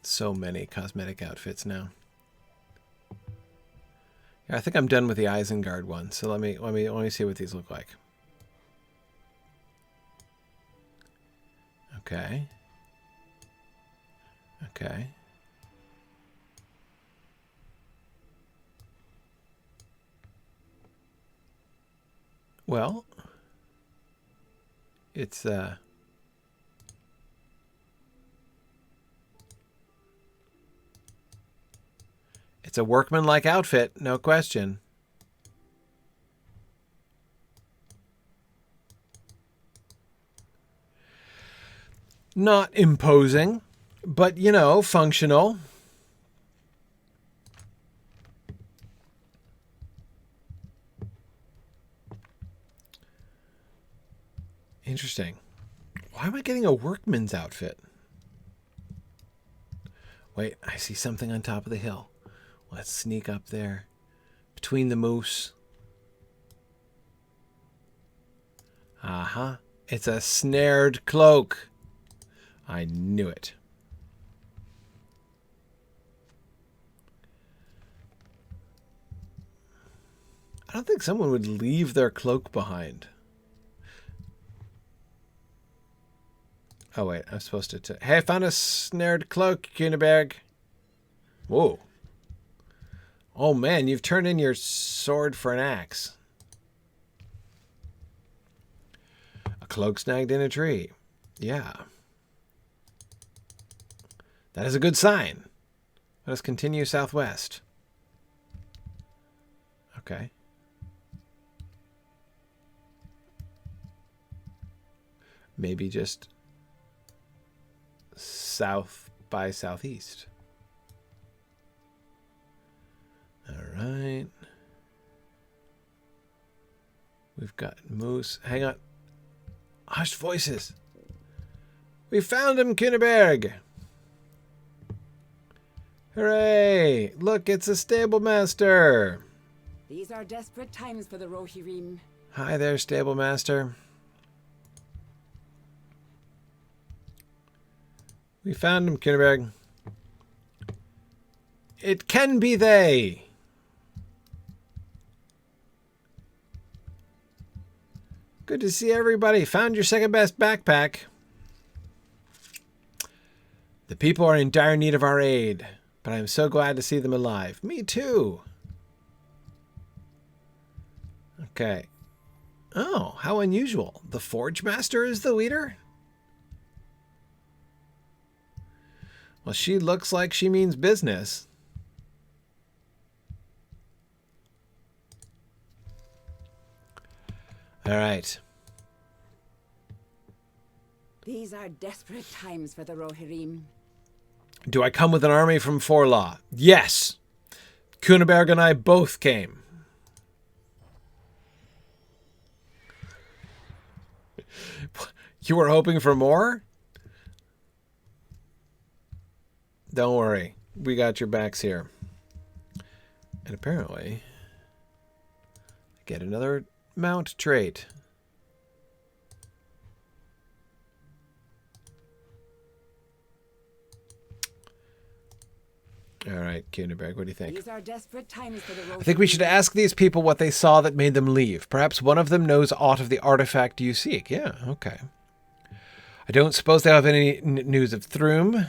So many cosmetic outfits now. Yeah, I think I'm done with the Isengard one. So let me see what these look like. Okay. Okay. Well, it's a workmanlike outfit, no question. Not imposing, but, you know, functional. Interesting. Why am I getting a workman's outfit? Wait, I see something on top of the hill. Let's sneak up there. Between the moose. Uh-huh. It's a snared cloak. I knew it. I don't think someone would leave their cloak behind. Oh, wait. I'm supposed to... Hey, I found a snared cloak, Cyneberg. Whoa. Oh, man. You've turned in your sword for an axe. A cloak snagged in a tree. Yeah. That is a good sign. Let us continue southwest. Okay. Maybe just south by southeast. All right. We've got moose. Hang on. Hushed voices. We found him, Cyneberg. Hooray! Look, it's a stable master. These are desperate times for the Rohirrim. Hi there, stable master. We found him, Cyneberg. It can be they. Good to see everybody. Found your second best backpack. The people are in dire need of our aid, but I am so glad to see them alive. Me too. Okay. Oh, how unusual. The Forge Master is the leader? Well, she looks like she means business. All right. These are desperate times for the Rohirrim. Do I come with an army from Forlaw? Yes. Cyneberg and I both came. You were hoping for more? Don't worry. We got your backs here. And apparently, I get another mount trait. All right, Cyneberg, what do you think? These are desperate times for the Rohirrim. I think we should ask these people what they saw that made them leave. Perhaps one of them knows aught of the artifact you seek. Yeah, okay. I don't suppose they have any news of Thrymm.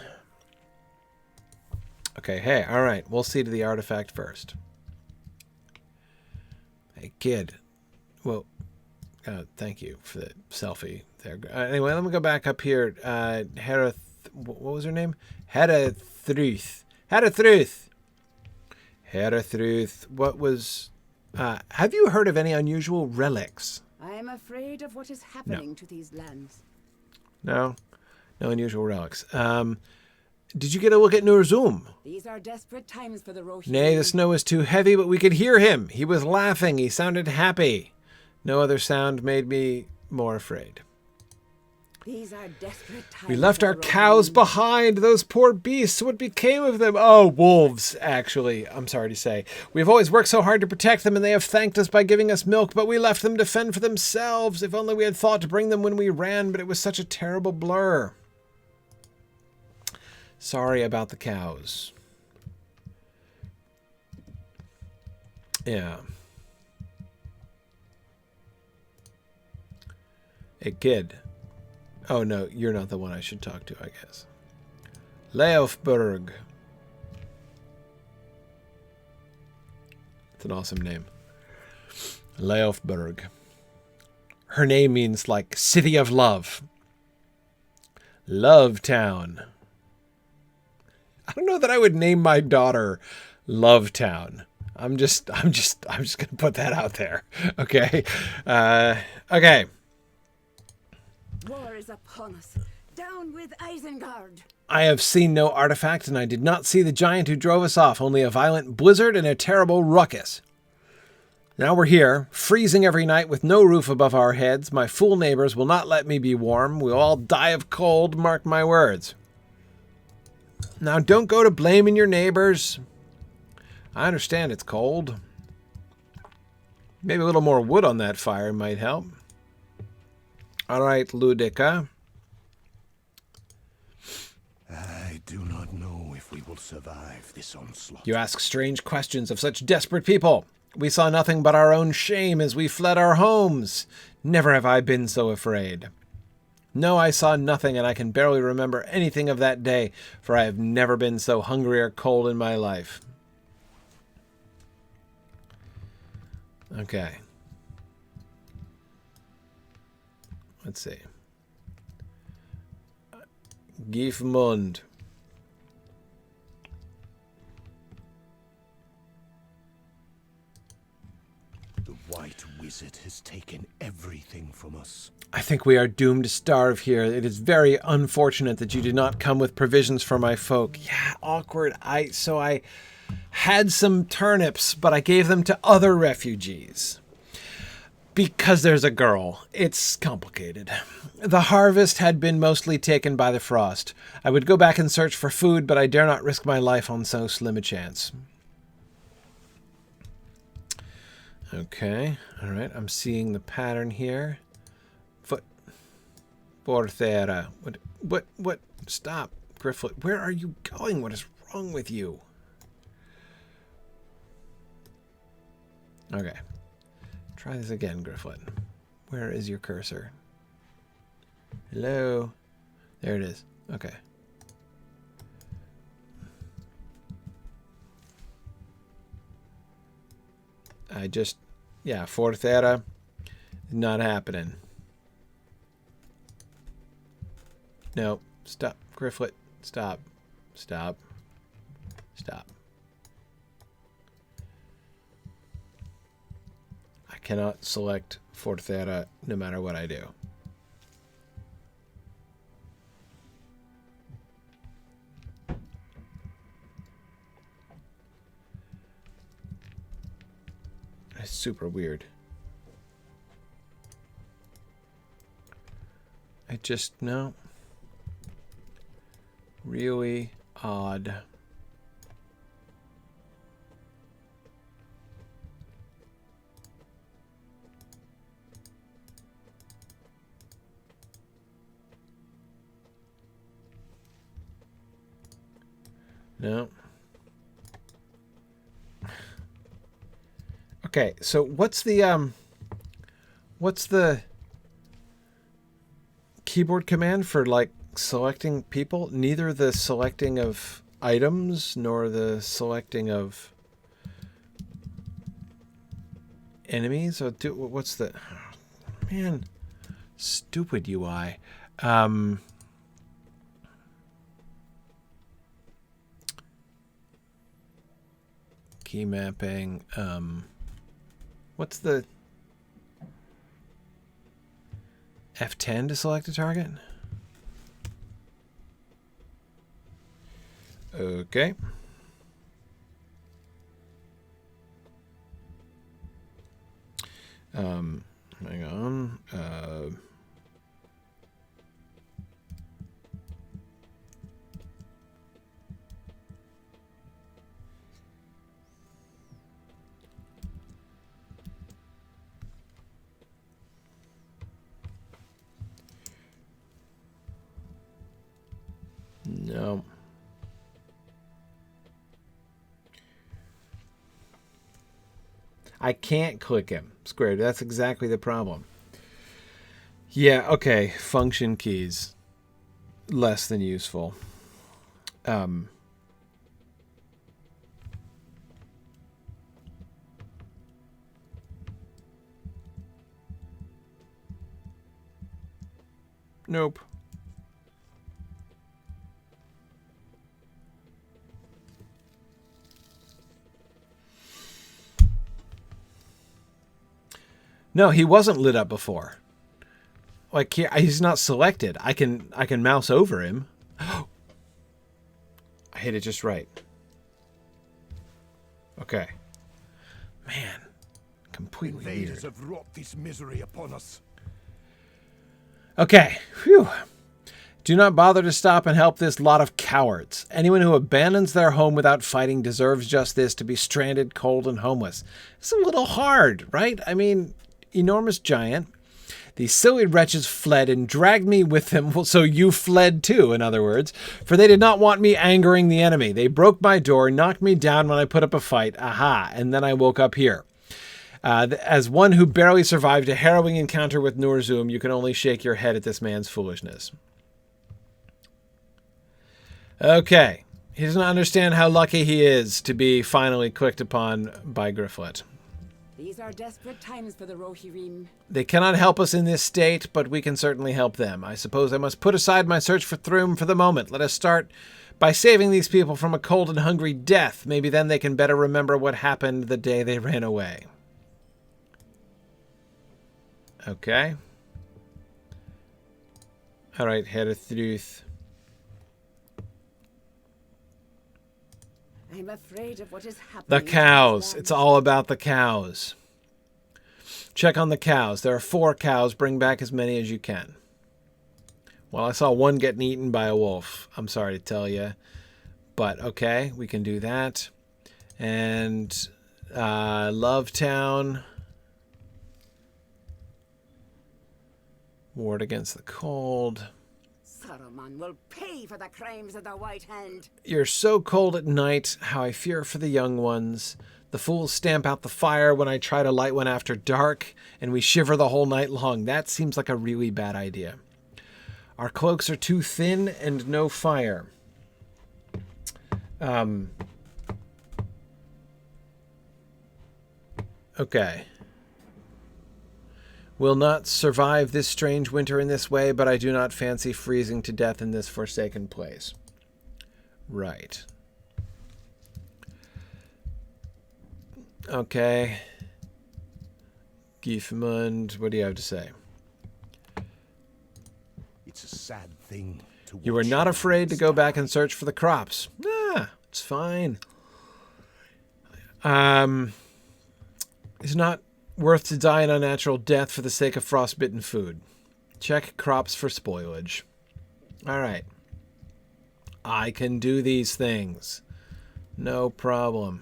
Okay, hey, all right. We'll see to the artifact first. Hey, kid. Well, thank you for the selfie there. Anyway, let me go back up here. What was her name? Herathruth. Herathruth. What was... have you heard of any unusual relics? I am afraid of what is happening to these lands. No? No unusual relics. Did you get a look at Nurzum? These are desperate times for the Rohan. Nay, the snow was too heavy, but we could hear him. He was laughing. He sounded happy. No other sound made me more afraid. These are desperate times. We left our cows behind. Those poor beasts. What became of them? Oh, wolves, actually. I'm sorry to say. We've always worked so hard to protect them, and they have thanked us by giving us milk, but we left them to fend for themselves. If only we had thought to bring them when we ran, but it was such a terrible blur. Sorry about the cows. Yeah. Hey, kid. Oh, no, you're not the one I should talk to, I guess. Leofberg. It's an awesome name. Leofberg. Her name means, like, City of Love. Love Town. I don't know that I would name my daughter Love Town. I'm just going to put that out there. Okay. Okay. War is upon us. Down with Isengard. I have seen no artifact, and I did not see the giant who drove us off, only a violent blizzard and a terrible ruckus. Now we're here, freezing every night with no roof above our heads. My fool neighbors will not let me be warm. We'll all die of cold, mark my words. Now don't go to blaming your neighbors. I understand it's cold. Maybe a little more wood on that fire might help. All right, Ludica. I do not know if we will survive this onslaught. You ask strange questions of such desperate people. We saw nothing but our own shame as we fled our homes. Never have I been so afraid. No, I saw nothing, and I can barely remember anything of that day, for I have never been so hungry or cold in my life. Okay. Let's see. Gifmund. The White Wizard has taken everything from us. I think we are doomed to starve here. It is very unfortunate that you did not come with provisions for my folk. Yeah, awkward. So I had some turnips, but I gave them to other refugees. Because there's a girl. It's complicated. The harvest had been mostly taken by the frost. I would go back and search for food, but I dare not risk my life on so slim a chance. Okay. All right. I'm seeing the pattern here. Porthera. What? Stop, Gryfflet. Where are you going? What is wrong with you? Okay. Try this again, Gryfflet. Where is your cursor? Hello? There it is. Okay. Yeah, Porthera. Not happening. No, stop, Gryfflet. Stop. Stop. Stop. I cannot select Porthera no matter what I do. It's super weird. No. Really odd. No. Okay, so what's the keyboard command for, like, selecting people? Neither the selecting of items nor the selecting of enemies? Or what's the... Man, stupid UI. Key mapping. What's the... F10 to select a target? Okay. Hang on. No. I can't click him. Squared. That's exactly the problem. Yeah, okay. Function keys. Less than useful. Nope. No, he wasn't lit up before. Like, he's not selected. I can mouse over him. I hit it just right. Okay. Man, completely Invaders weird. have wrought this misery upon us. Okay. Phew. Do not bother to stop and help this lot of cowards. Anyone who abandons their home without fighting deserves just this, to be stranded, cold, and homeless. It's a little hard, right? I mean, enormous giant. These silly wretches fled and dragged me with them. Well, so you fled too, in other words, for they did not want me angering the enemy. They broke my door, knocked me down when I put up a fight. Aha, and then I woke up here. As one who barely survived a harrowing encounter with Nurzum, you can only shake your head at this man's foolishness. Okay. He doesn't understand how lucky he is to be finally clicked upon by Gryfflet. These are desperate times for the Rohirrim. They cannot help us in this state, but we can certainly help them. I suppose I must put aside my search for Thrymm for the moment. Let us start by saving these people from a cold and hungry death. Maybe then they can better remember what happened the day they ran away. Okay. All right, Herethruth. I'm afraid of what is happening. The cows. It's all about the cows. Check on the cows. There are 4 cows. Bring back as many as you can. Well, I saw one getting eaten by a wolf. I'm sorry to tell you. But, okay, we can do that. And Lovetown. Ward against the cold. Saruman will pay for the crimes of the White Hand. You're so cold at night, how I fear for the young ones. The fools stamp out the fire when I try to light one after dark, and we shiver the whole night long. That seems like a really bad idea. Our cloaks are too thin and no fire. Okay. Will not survive this strange winter in this way, but I do not fancy freezing to death in this forsaken place. Right. Okay. Giefmund, what do you have to say? It's a sad thing to You are watch not afraid to go die. back and search for the crops. Ah, it's fine. It's not worth to die an unnatural death for the sake of frostbitten food. Check crops for spoilage. All right. I can do these things. No problem.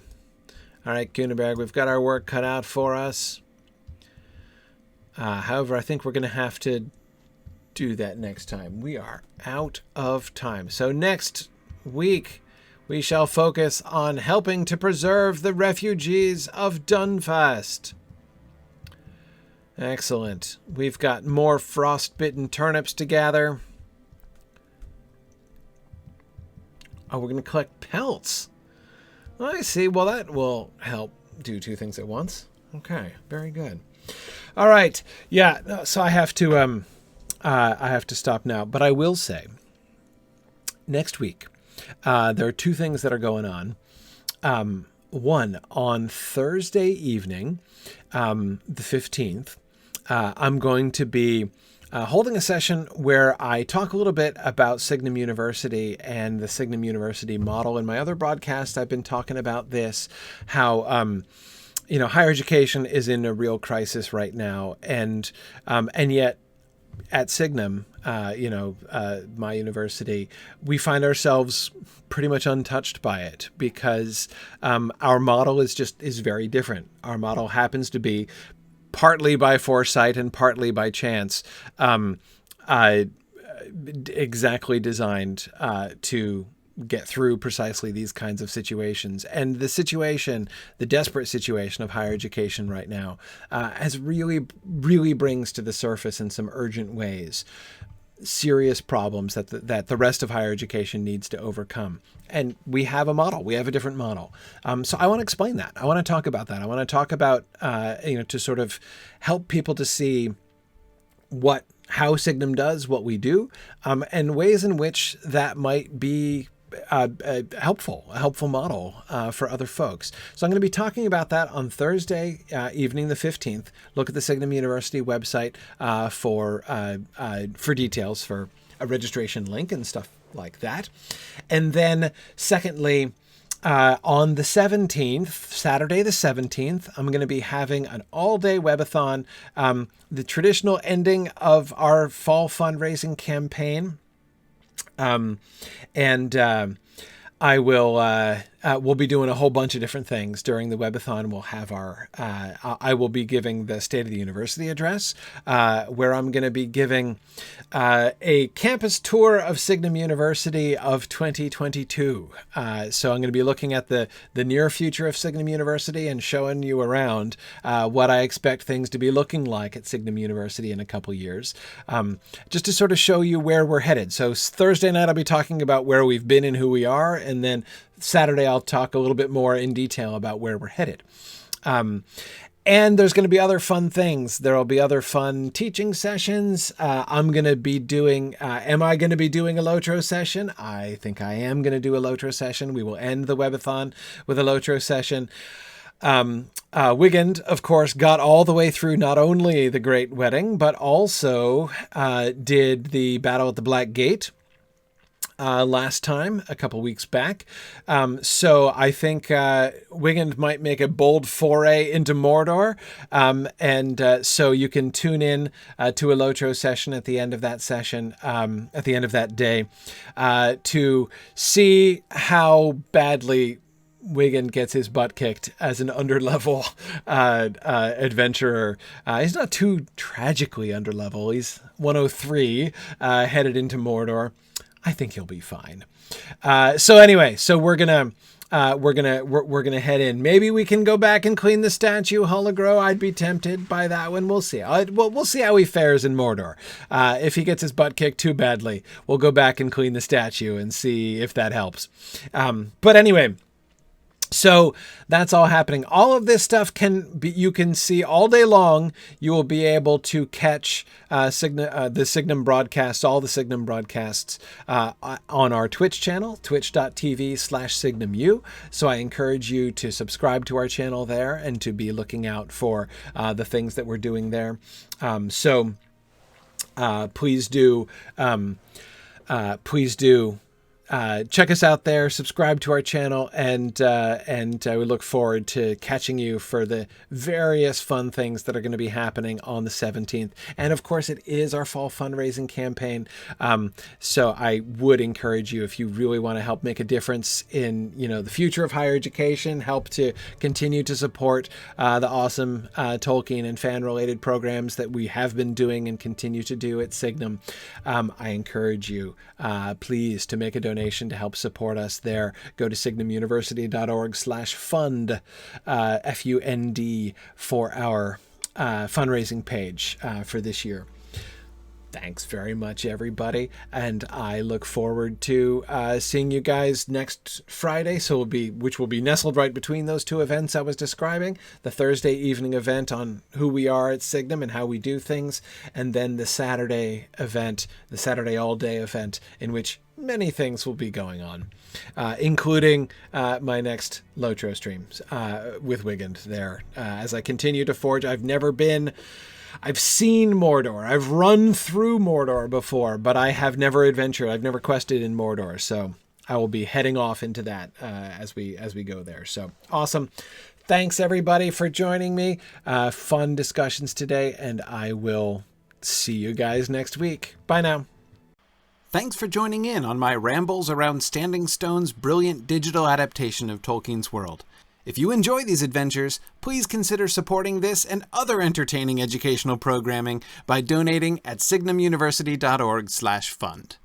All right, Cyneberg, we've got our work cut out for us. However, I think we're going to have to do that next time. We are out of time. So next week, we shall focus on helping to preserve the refugees of Dunfast. Excellent. We've got more frostbitten turnips to gather. Oh, we're going to collect pelts. I see. Well, that will help do two things at once. Okay, very good. All right. Yeah, so I have to stop now, but I will say next week there are two things that are going on. One, on Thursday evening, the 15th, I'm going to be holding a session where I talk a little bit about Signum University and the Signum University model. In my other broadcast, I've been talking about this, how higher education is in a real crisis right now, and yet at Signum, my university, we find ourselves pretty much untouched by it because our model is very different. Our model happens to be partly by foresight and partly by chance, exactly designed to get through precisely these kinds of situations. And the desperate situation of higher education right now has really brings to the surface in some urgent ways serious problems that the rest of higher education needs to overcome. And we have a model. We have a different model. So I want to explain that. I want to talk about that. I want to talk about, to sort of help people to see how Signum does what we do, and ways in which that might be a helpful model for other folks. So I'm going to be talking about that on Thursday evening, the 15th. Look at the Signum University website for details, for a registration link and stuff like that. And then secondly, on the 17th, Saturday the 17th, I'm going to be having an all-day webathon, the traditional ending of our fall fundraising campaign. I will we'll be doing a whole bunch of different things during the webathon. We'll have I will be giving the State of the University address, where I'm going to be giving a campus tour of Signum University of 2022. So I'm going to be looking at the near future of Signum University and showing you around what I expect things to be looking like at Signum University in a couple years, just to sort of show you where we're headed. So Thursday night, I'll be talking about where we've been and who we are, and then Saturday, I'll talk a little bit more in detail about where we're headed. And there's going to be other fun things. There will be other fun teaching sessions. I'm going to be doing, am I going to be doing a Lotro session? I think I am going to do a Lotro session. We will end the webathon with a Lotro session. Wigand, of course, got all the way through not only the Great Wedding, but also did the Battle at the Black Gate last time, a couple weeks back. So I think Wigand might make a bold foray into Mordor. So you can tune in to a Lotro session at the end of that session, at the end of that day, to see how badly Wigand gets his butt kicked as an underlevel adventurer. He's not too tragically underlevel. He's 103, headed into Mordor. I think he'll be fine. So anyway, so we're gonna head in. Maybe we can go back and clean the statue, Hologro. I'd be tempted by that one. We'll see. We'll see how he fares in Mordor. If he gets his butt kicked too badly, we'll go back and clean the statue and see if that helps. But anyway. So that's all happening. All of this stuff you can see all day long. You will be able to catch the Signum broadcasts, all the Signum broadcasts on our Twitch channel, twitch.tv/SignumU. So I encourage you to subscribe to our channel there and to be looking out for the things that we're doing there. Please do. Check us out there, subscribe to our channel, and we look forward to catching you for the various fun things that are going to be happening on the 17th. And of course, it is our fall fundraising campaign. So I would encourage you, if you really want to help make a difference in, the future of higher education, help to continue to support the awesome Tolkien and fan-related programs that we have been doing and continue to do at Signum. I encourage you, please, to make a donation to help support us there. Go to signumuniversity.org/fund, FUND, for our fundraising page for this year. Thanks very much, everybody, and I look forward to seeing you guys next Friday. Which will be nestled right between those two events I was describing: the Thursday evening event on who we are at Signum and how we do things, and then the Saturday event, the Saturday all-day event, in which many things will be going on, including my next Lotro streams with Wigand there as I continue to forge. I've seen Mordor. I've run through Mordor before, but I have never adventured. I've never quested in Mordor, so I will be heading off into that as we go there. So awesome. Thanks, everybody, for joining me. Fun discussions today, and I will see you guys next week. Bye now. Thanks for joining in on my rambles around Standing Stone's brilliant digital adaptation of Tolkien's world. If you enjoy these adventures, please consider supporting this and other entertaining educational programming by donating at signumuniversity.org/fund.